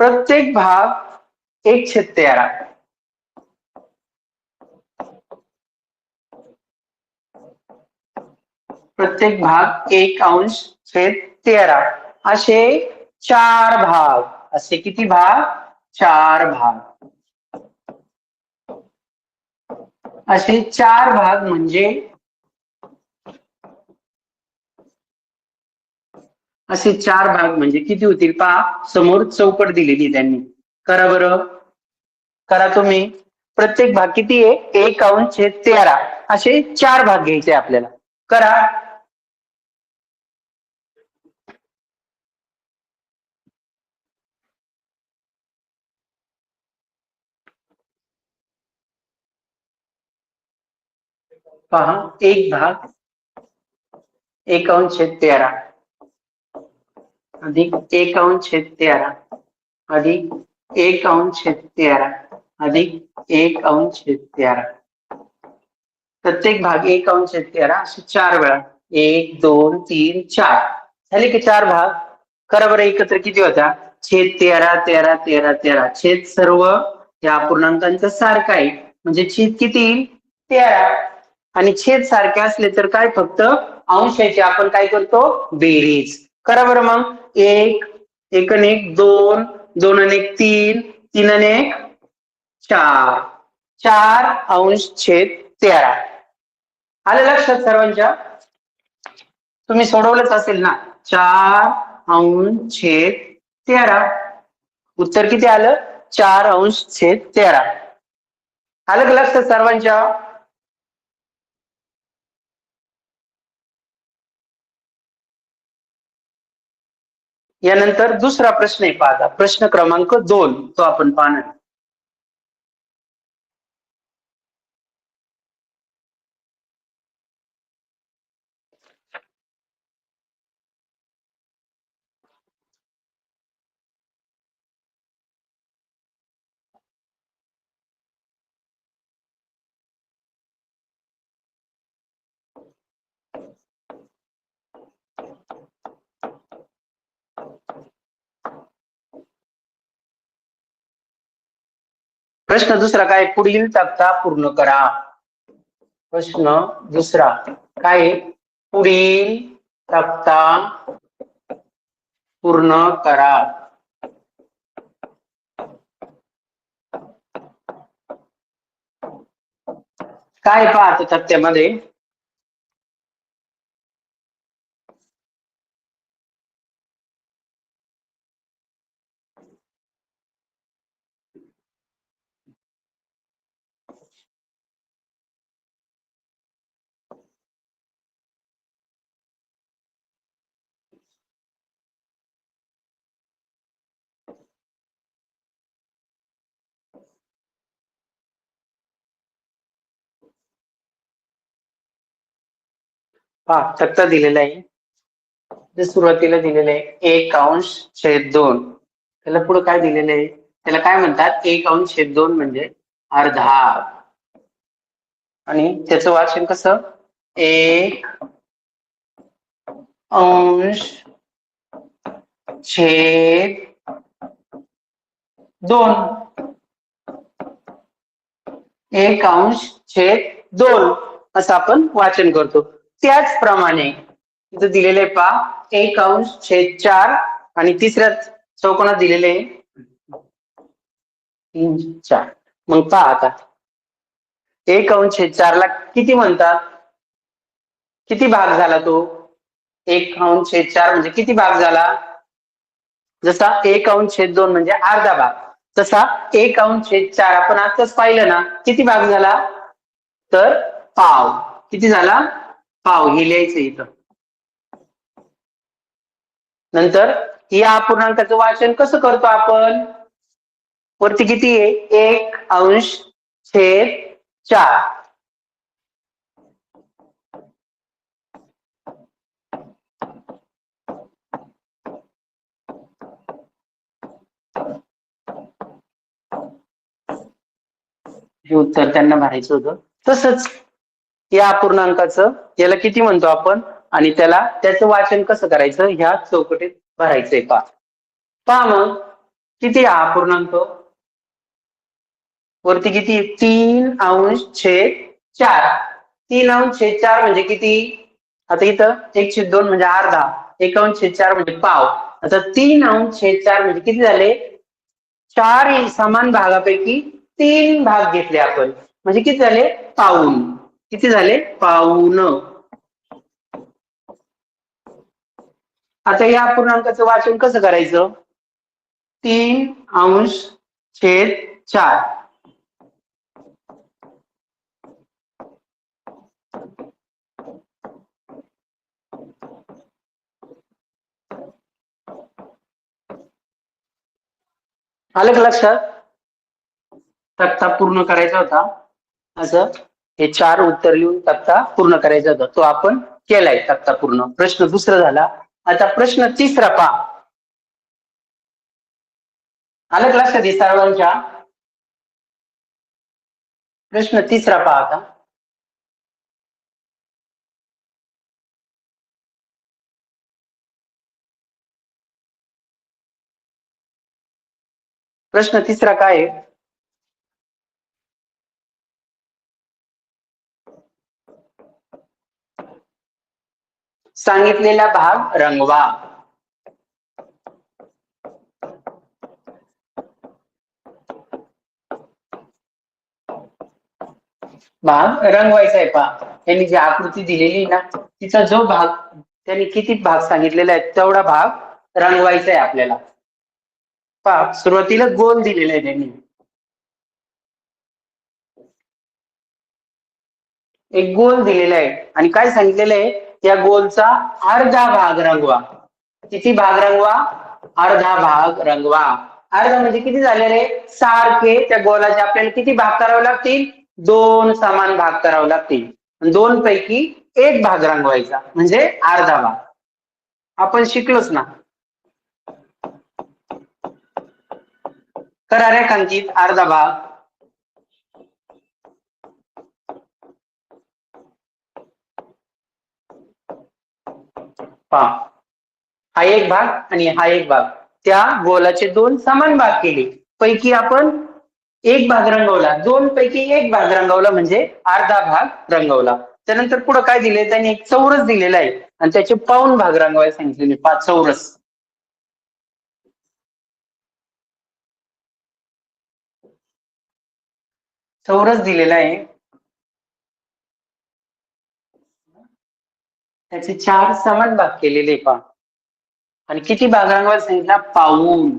प्रत्येक भाग 1 छेद 13. प्रत्येक भाग 1 अंश छेद 13 असे 4 भाग. असे किती भाग? 4 भाग. असे 4 भाग म्हणजे असे 4 भाग म्हणजे किती होतील पहा. समोर चौकट दिलेली त्यांनी. करा बरं. करा तुम्ही. प्रत्येक भाग किती आहे? 1 अंश छेद 13 असे 4 भाग घ्यायचे आपल्याला. करा. पहा 1 भाग 1 अंश छेद 13 अधिक 1 अंश छेद 13 अधिक 1 अंश छेद 13 अधिक 1 अंश छेद 13 प्रत्येक भाग 1/13 असे 4 वेळा 1 2 3 4 झाले की 4 भाग. करा बरं एकत्र किती होता? छेद 13 13 13 13 छेद सर्व या अपूर्णांकांचा सारखा आहे म्हणजे छेद किती? 13. आणि छेद सारखे असले तर काय फक्त अंशाची आपण काय करतो? बेरीज. करा बरं मग. 1 1 आणि 1 2 2 आणि 1 3 3 आणि 1 4 4 अंश छेद 13. आलं लक्षात सर्वांच्या? तुम्ही सोडवलंच असेल ना? 4 अंश छेद 13. उत्तर किती आलं? 4 अंश छेद 13. आलं का लक्षात सर्वांच्या? यानंतर दुसरा प्रश्न आहे पाहता. प्रश्न क्रमांक 2 तो आपण पाहणार. प्रश्न दुसरा काय? पुढील तक्ता पूर्ण करा. प्रश्न दुसरा काय? पुढील तक्ता पूर्ण करा. काय पाहतो तक्त्यामध्ये? पहा तक्ता दिलेला आहे. जे सुरुवातीला दिलेलं आहे 1/2. त्याला पुढे काय दिलेलं आहे? त्याला काय म्हणतात? 1/2 म्हणजे अर्धा. आणि त्याचं वाचन कसं? 1/2. 1/2 असं आपण वाचन करतो. त्याचप्रमाणे इथं दिलेले आहे पहा 1/4 आणि तिसऱ्या चौकोनात दिलेले 3 4. मग पहा आता 1/4 ला किती म्हणतात? किती भाग झाला तो? 1/4 म्हणजे किती भाग झाला? जसा 1/2 म्हणजे अर्धा भाग, तसा 1/4 आपण आताच पाहिलं ना, किती भाग झाला? तर पाव. किती झाला? पाव. हे लिहायचं इथं. नंतर या अपूर्णांकाचं वाचन कसं करतो आपण? वरती किती आहे? 1/4. हे उत्तर त्यांना भरायचं होतं. तसंच या अपूर्णांकाचं याला किती म्हणतो आपण आणि त्याचं वाचन कसं करायचं ह्या चौकटीत भरायचंय. पहा मग किती हा अपूर्णांक? वरती किती? 3/4. 3/4 म्हणजे किती? आता इथं 1/2 म्हणजे अर्धा, 1/4 म्हणजे पाव. आता 3/4 म्हणजे किती झाले? 4 समान भागापैकी 3 भाग घेतले आपण म्हणजे किती झाले? पाऊण. किती झाले? पाऊण. आता या अपूर्णांकाचं वाचन कसं करायचं? 3/4. आलं का लक्षात? तक्ता पूर्ण करायचा होता. असं हे 4 उत्तर लिहून तक्ता पूर्ण करायचा होता. तो आपण केलाय तक्ता पूर्ण. प्रश्न दुसरा झाला. आता प्रश्न तिसरा पहा. आलं का लक्षात सर्वांच्या? प्रश्न तिसरा पहा आता. प्रश्न तिसरा काय आहे? सांगितलेला भाग रंगवा. भाग रंगवायचा आहे पहा. त्यांनी जी आकृती दिलेली ना, तिचा जो भाग त्यांनी किती भाग सांगितलेला आहे तेवढा भाग रंगवायचा आहे आपल्याला. पहा, सुरुवातीला गोल दिलेला आहे त्यांनी. एक गोल दिलेला आहे आणि काय सांगितलेलं आहे, त्या गोलचा अर्धा भाग रंगवा. किती भाग रंगवा? अर्धा भाग रंगवा. अर्धा म्हणजे किती झाले रे? सारखे त्या गोलाचे आपल्याला किती भाग करावे लागतील? 2 समान भाग करावे लागतील. 2 पैकी एक भाग रंगवायचा म्हणजे अर्धा भाग. आपण शिकलोच ना. करा रेखांकित अर्धा भाग. पहा, हा एक भाग आणि हा एक भाग. त्या गोलाचे 2 समान भाग केले. पैकी आपण एक भाग रंगवला. 2 पैकी एक भाग रंगवला म्हणजे अर्धा भाग रंगवला. त्यानंतर पुढे काय दिले? त्यांनी एक चौरस दिलेला आहे आणि त्याचे पाऊण भाग रंगवायला सांगितलेले. 5 चौरस. चौरस दिलेला आहे, त्याचे 4 समान भाग केलेले पहा. आणि किती भाग रंगवायला सांगितला? पाऊण.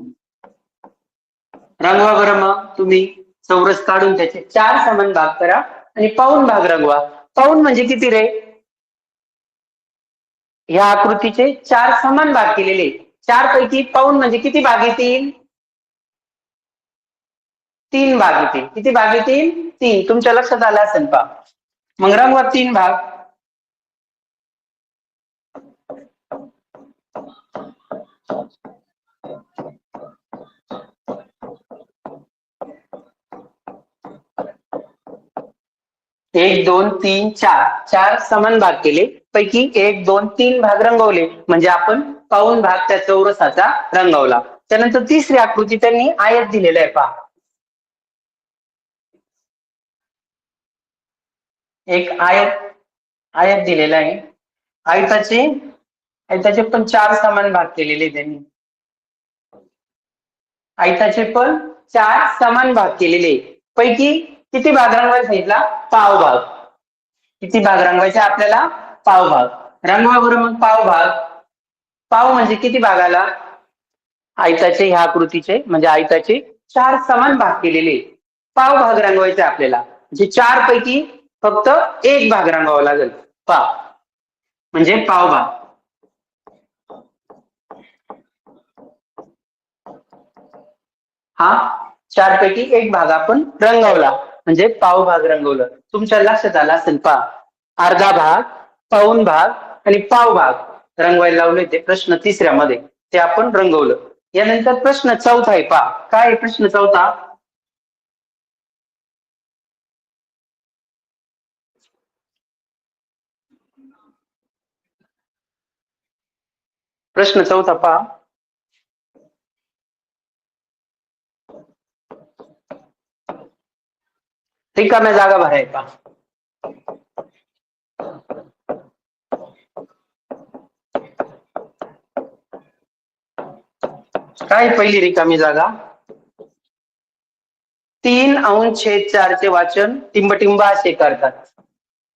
रंगवा बरं मग तुम्ही. चौरस काढून त्याचे 4 समान भाग करा आणि पाऊण भाग रंगवा. पाऊण म्हणजे किती रे? या आकृतीचे 4 समान भाग केलेले. 4 पैकी पाऊण म्हणजे किती भाग येतील? 3 भाग येतील. किती भाग येतील? 3. तुमच्या लक्षात आलं असेल पहा. मग रंगवा 3 भाग. एक, दोन, तीन, चार. 4 समान भाग केले. पैकी 1, 2, 3 भाग रंगवले म्हणजे आपण पाऊण भाग त्या चौरसाचा रंगवला. त्यानंतर तिसरी आकृती त्यांनी आयत दिलेला आहे पहा. एक आयत दिलेला आहे. आयताचे पण 4 समान भाग केलेले त्यांनी. आयताचे पण 4 समान भाग केलेले. पैकी किती भाग रंगवायचा सांगितला? पाव भाग. किती भाग रंगवायचे आपल्याला? पाव भाग. रंगवा बरं मग पाव भाग. पाव म्हणजे किती भागाला? आयताचे, ह्या आकृतीचे म्हणजे आयताचे 4 समान भाग केलेले पाव भाग रंगवायचे आपल्याला. म्हणजे 4 पैकी फक्त एक भाग रंगवावा लागेल. पाव म्हणजे पाव भाग. हा 4 पैकी एक भाग आपण रंगवला म्हणजे पाव भाग रंगवलं. तुमच्या लक्षात आलं असेल पहा. अर्धा भाग, पाऊण भाग आणि पाव भाग रंगवायला लावले ते प्रश्न तिसऱ्यामध्ये. ते आपण रंगवलं. यानंतर प्रश्न चौथा आहे पहा. काय आहे प्रश्न चौथा? प्रश्न चौथा पहा. रिकाम्या जागा भरायचा. काय पहिली रिकामी जागा? 3/4 चे वाचन टिंबटिंब असे करतात.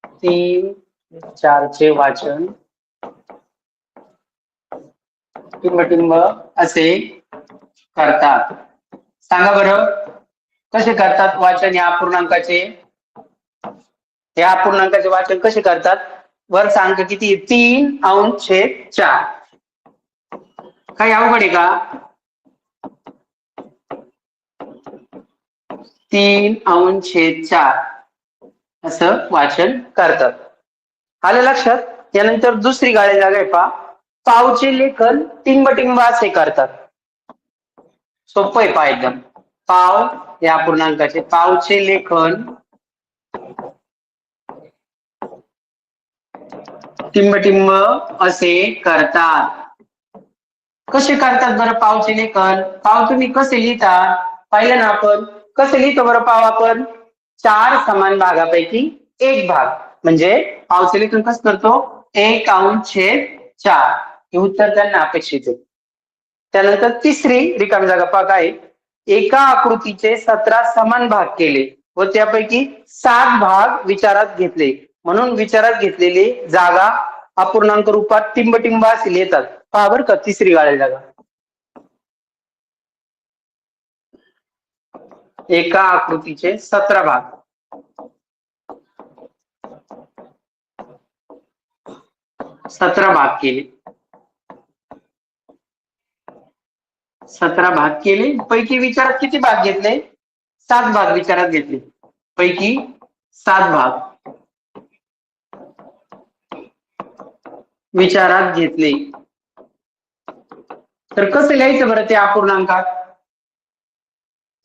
3/4 चे वाचन टिंबटिंब असे करतात. सांगा बरं कसे करतात वाचन या अपूर्णांकाचे? या अपूर्णांकाचे वाचन कसे करतात? वरचा अंक किती? 3/4. काही अवघड आहे का? 3/4 असं वाचन करतात. आलं लक्षात? त्यानंतर दुसरी गाळी जागा आहे पहा. पावचे लेखन टिंबटिंब असे करतात. सोपं आहे पहा एकदम. पाव या पूर्णांकाचे पावचे लेखन टिंबटिंब असे करतात. कसे करतात बरं पावचे लेखन? पाव तुम्ही कसे लिहिता? पाहिलं ना आपण. कसं लिहितो बरं पाव आपण? 4 समान भागापैकी एक भाग. म्हणजे पावचं लेखन कसं करतो? 1/4. हे उत्तर त्यांना अपेक्षित आहे. त्यानंतर तिसरी रिकामी जागा पहा काय? एका आकृतीचे 17 समान भाग केले व त्यापैकी 7 भाग विचारात घेतले, म्हणून विचारात घेतलेली जागा अपूर्णांक रूपात टिंबटिंब असे लिहितात. पहा बरं का तिसरी गाळी जागा. एका आकृतीचे 17 भाग, 17 भाग केले, 17 भाग केले. पैकी विचारात किती भाग घेतले? 7 भाग विचारात घेतले. पैकी 7 भाग विचारात घेतले. तर कसं लिहायचं बरं ते अपूर्णांकात?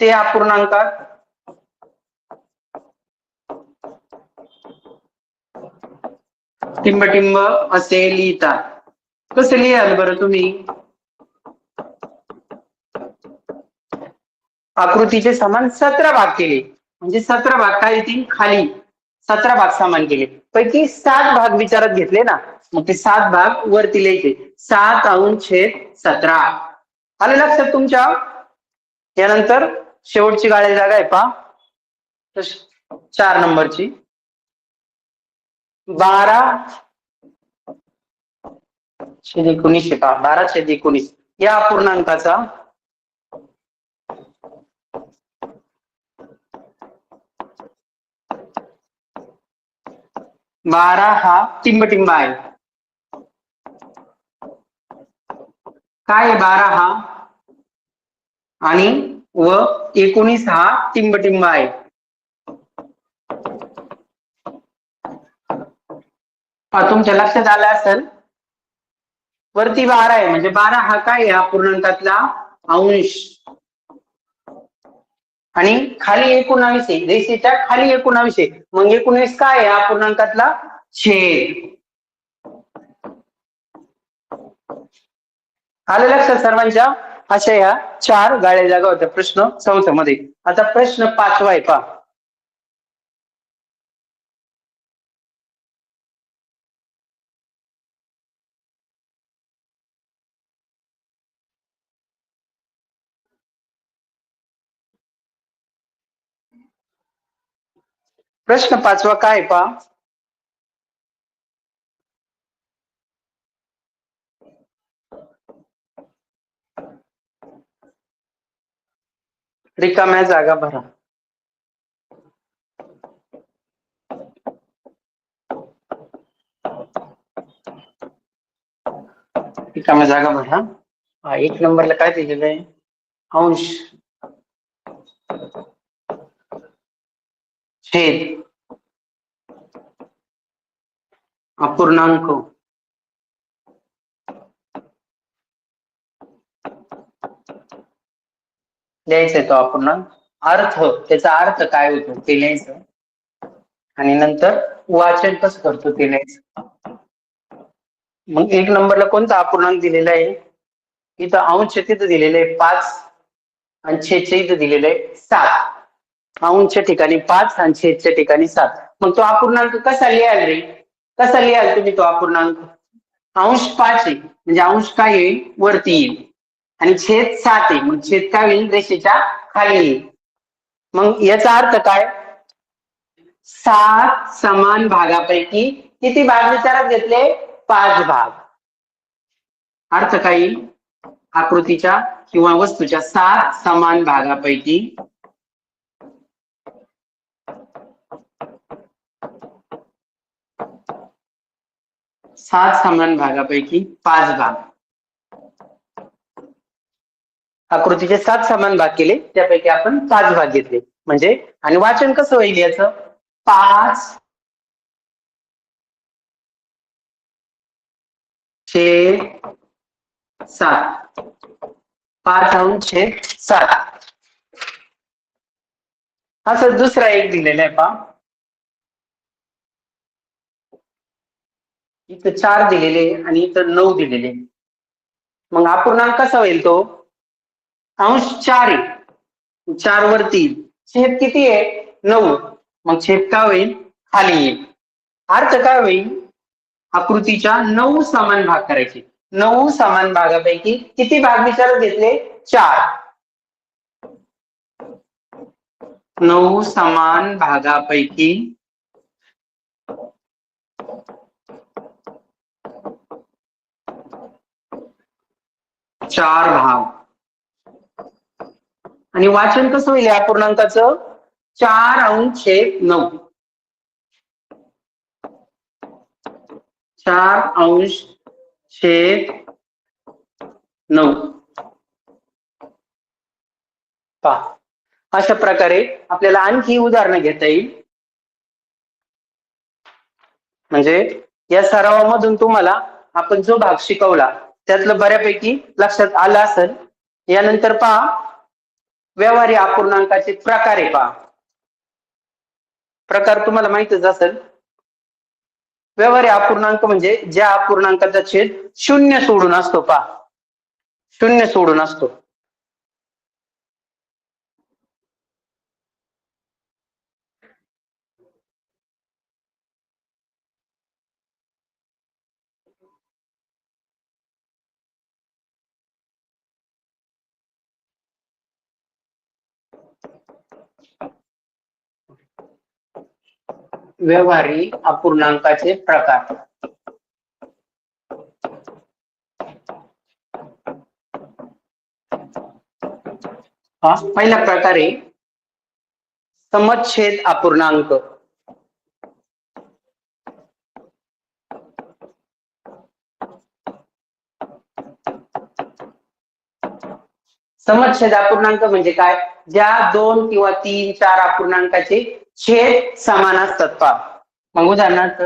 ते अपूर्णांकात टिंबटिंब असे लिहितात. कसं लिहाल बरं तुम्ही? आकृतीचे समान 17 भाग केले, म्हणजे 17 भाग काय येतील? खाली 17 भाग समान केले, पैकी 7 भाग विचारात घेतले ना, मग ते 7 भाग वरती लिहायचे. 7/17. आलं लक्षात तुमच्या? यानंतर शेवटची गाळ्याची जागा आहे पहा, 4 नंबरची. 12/19 पहा, 12/19 या अपूर्णांकाचा 12 हा टिंबटिंब आहे. काय 12 हा? आणि व 19 हा टिंबटिंब आहे. तुमच्या लक्षात आलं असेल, वरती 12 आहे म्हणजे 12 हा काय आहे? अपूर्णांकातला अंश. आणि खाली 19 आहे, रेषेच्या खाली 19 आहे, मग 19 काय आहे? अपूर्णांकातला छेद. आलं लक्षात सर्वांच्या? अशा या 4 गाळ्या जागा होत्या प्रश्न 4 मध्ये. आता प्रश्न 5 आहे पहा. प्रश्न 5 काय पहा? रिकाम्या जागा भरा. रिकाम्या जागा भरा. 1 नंबरला काय दिलेलं आहे? अंश छेद अपूर्णांक लिहायचा तो अपूर्णांक. अर्थ, त्याचा अर्थ काय होतो ते लिहायचं, आणि नंतर वाचन कसं करतो ते लिहायचं. मग 1 नंबरला कोणता अपूर्णांक दिलेला आहे? इथं अंश तिथं दिलेलं आहे 5 आणि छेदच्या इथं दिलेलं आहे 7. अंशच्या ठिकाणी 5 आणि छेदच्या ठिकाणी 7. मग तो अपूर्णांक कसा लिहाल रे? कसा लिहाल तुम्ही तो अपूर्णांक? अंश 5 आहे म्हणजे अंश काय येईल? वरती येईल, आणि छेद 7 आहे, मग छेद काय होईल? रेषेच्या खाली येईल. मग याचा अर्थ काय? 7 समान भागापैकी किती भाग विचारात घेतले? 5 भाग. अर्थ काय येईल? आकृतीच्या किंवा वस्तूच्या 7 समान भागापैकी 7 समान भागापैकी 5 भाग. आकृतीचे 7 समान भाग केले, त्यापैकी आपण 5 भाग घेतले. म्हणजे आणि वाचन कसं होईल याचं? 5 छेद 7. 5/7. असं दुसरा एक दिलेला आहे पहा. इथं 4 दिलेले आणि इथं 9 दिलेले. मग अपूर्णांक कसा होईल तो? अंश 4 आहे 4 वर 3, छेद किती आहे 9, मग छेद काय होईल खाली येईल. अर्थ काय होईल आकृतीच्या 9 समान भाग करायचे. 9 समान भागापैकी किती भाग विचारात घेतले 4. 9 समान भागापैकी 4 भाग. आणि वाचन कसं होईल या पूर्णांकाचं 4/9. 4/9. पहा अशा प्रकारे आपल्याला आणखी उदाहरणं घेता येईल. म्हणजे या सरावामधून तुम्हाला आपण जो भाग शिकवला त्यातलं बऱ्यापैकी लक्षात आलं असेल. यानंतर पहा व्यवहारी अपूर्णांकाचे प्रकार आहे. पहा प्रकार तुम्हाला माहितच असेल. व्यवहारी अपूर्णांक म्हणजे ज्या अपूर्णांकाचा छेद 0 सोडून असतो. पहा 0 सोडून असतो. व्यवहारी अपूर्णांकाचे प्रकार. पहिला प्रकार आहे समछेद अपूर्णांक. समछेद अपूर्णांक म्हणजे काय, ज्या 2 किंवा 3, 4 अपूर्णांकाचे छेद समान असतात. पहा मग उदाहरणार्थ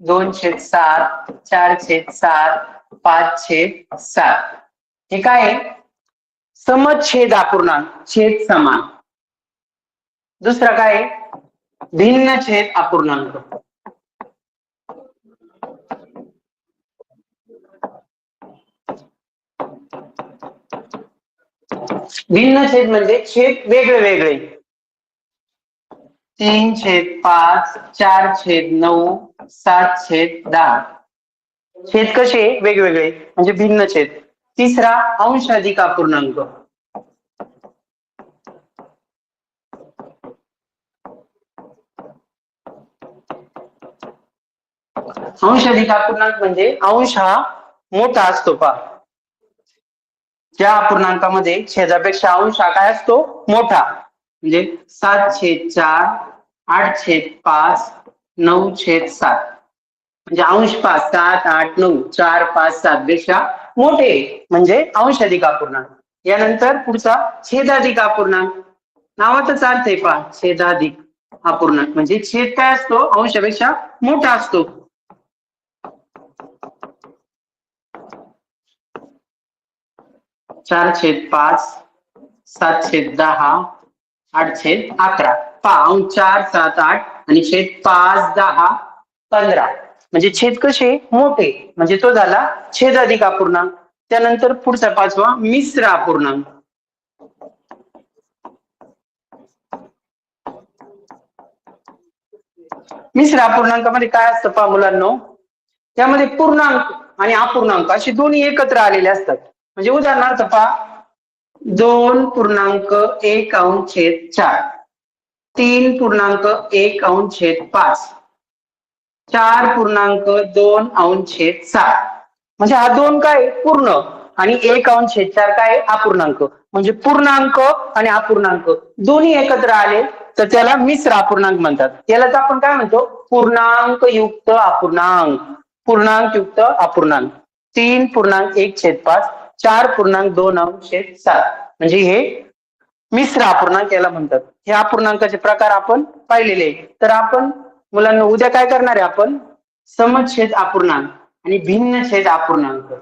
2/7, 4/7, 5/7 हे काय आहे समछेद अपूर्णांक, छेद समान. दुसरा काय आहे भिन्न छेद अपूर्णांक. भिन्न छेद म्हणजे छेद वेगळे वेगळे. 3/5, 4/9, 7/10 छेद कसे वेगवेगळे म्हणजे भिन्न छेद. तिसरा अंश अधिक अपूर्णांक. अंश अधिक अपूर्णांक म्हणजे अंश हा मोठा असतो. पहा ज्या अपूर्णांकामध्ये छेदापेक्षा अंश हा काय असतो मोठा. म्हणजे 7/4, 8/5, 9/7 म्हणजे अंश 5, 7, 8, 9, 4, 5, 7 पेक्षा मोठे म्हणजे अंश अधिक अपूर्णांक. यानंतर पुढचा छेदाधिक अपूर्णांक. नावाचाच अर्थ आहे. पहा छेदाधिक अपूर्णांक म्हणजे छेद काय असतो अंशापेक्षा मोठा असतो. चार छेद 5, 7/10, 8/11. पहा अंश 4, 7, 8 आणि छेद 5, 10, 15 म्हणजे छेद कसे मोठे म्हणजे तो झाला छेदाधिक अपूर्णांक. त्यानंतर पुढचा पाचवा मिश्र अपूर्णांक. मिश्र अपूर्णांकामध्ये काय असतं पहा मुलांनो, त्यामध्ये पूर्णांक आणि अपूर्णांक असे दोन्ही एकत्र आलेले असतात. म्हणजे उदाहरणार्थ पहा 2.1/4, 3.1/5, 4.2/7 म्हणजे हा 2 काय पूर्ण आणि 1/4 काय अपूर्णांक. म्हणजे पूर्णांक आणि अपूर्णांक दोन्ही एकत्र आले तर त्याला मिश्र अपूर्णांक म्हणतात. यालाच आपण काय म्हणतो पूर्णांक युक्त अपूर्णांक. पूर्णांक युक्त अपूर्णांक 3.1/5, 4.2/7 म्हणजे हे मिश्र अपूर्णांक याला म्हणतात. हे अपूर्णांकाचे प्रकार आपण पाहिलेले. तर आपण मुलांना उद्या काय करणार आहे आपण समछेद अपूर्णांक आणि भिन्न छेद अपूर्णांक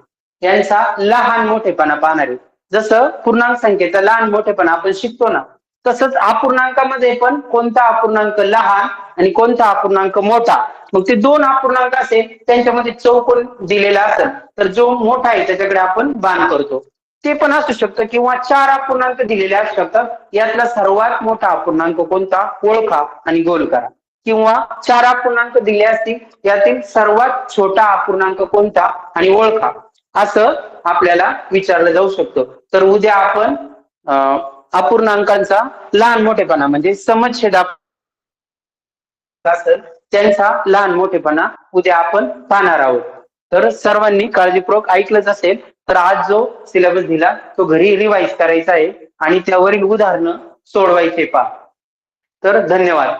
यांचा लहान मोठेपणा पाहणार आहे. जसं पूर्णांक संख्येचा लहान मोठेपणा आपण शिकतो ना, तसंच अपूर्णांकामध्ये पण कोणता अपूर्णांक लहान आणि कोणता अपूर्णांक मोठा. मग ते 2 अपूर्णांक असेल त्यांच्यामध्ये चौकोन दिलेला असेल तर जो मोठा आहे त्याच्याकडे आपण बाण करतो. ते पण असू शकतं किंवा 4 अपूर्णांक दिलेले असू शकतात. यातला सर्वात मोठा अपूर्णांक कोणता ओळखा आणि गोल करा. किंवा 4 अपूर्णांक दिले असतील यातील सर्वात छोटा अपूर्णांक कोणता आणि ओळखा, असं आपल्याला विचारलं जाऊ शकतं. तर उद्या आपण अपूर्णांकांचा लहान मोठेपणा म्हणजे समछेद असेल त्यांचा लहान मोठेपणा उद्या आपण पाहणार आहोत. तर सर्वांनी काळजीपूर्वक ऐकलंच असेल तर आज जो सिलेबस दिला तो घरी रिवाइज करायचा आहे आणि त्यावरील उदाहरणं सोडवायचे पहा. तर धन्यवाद.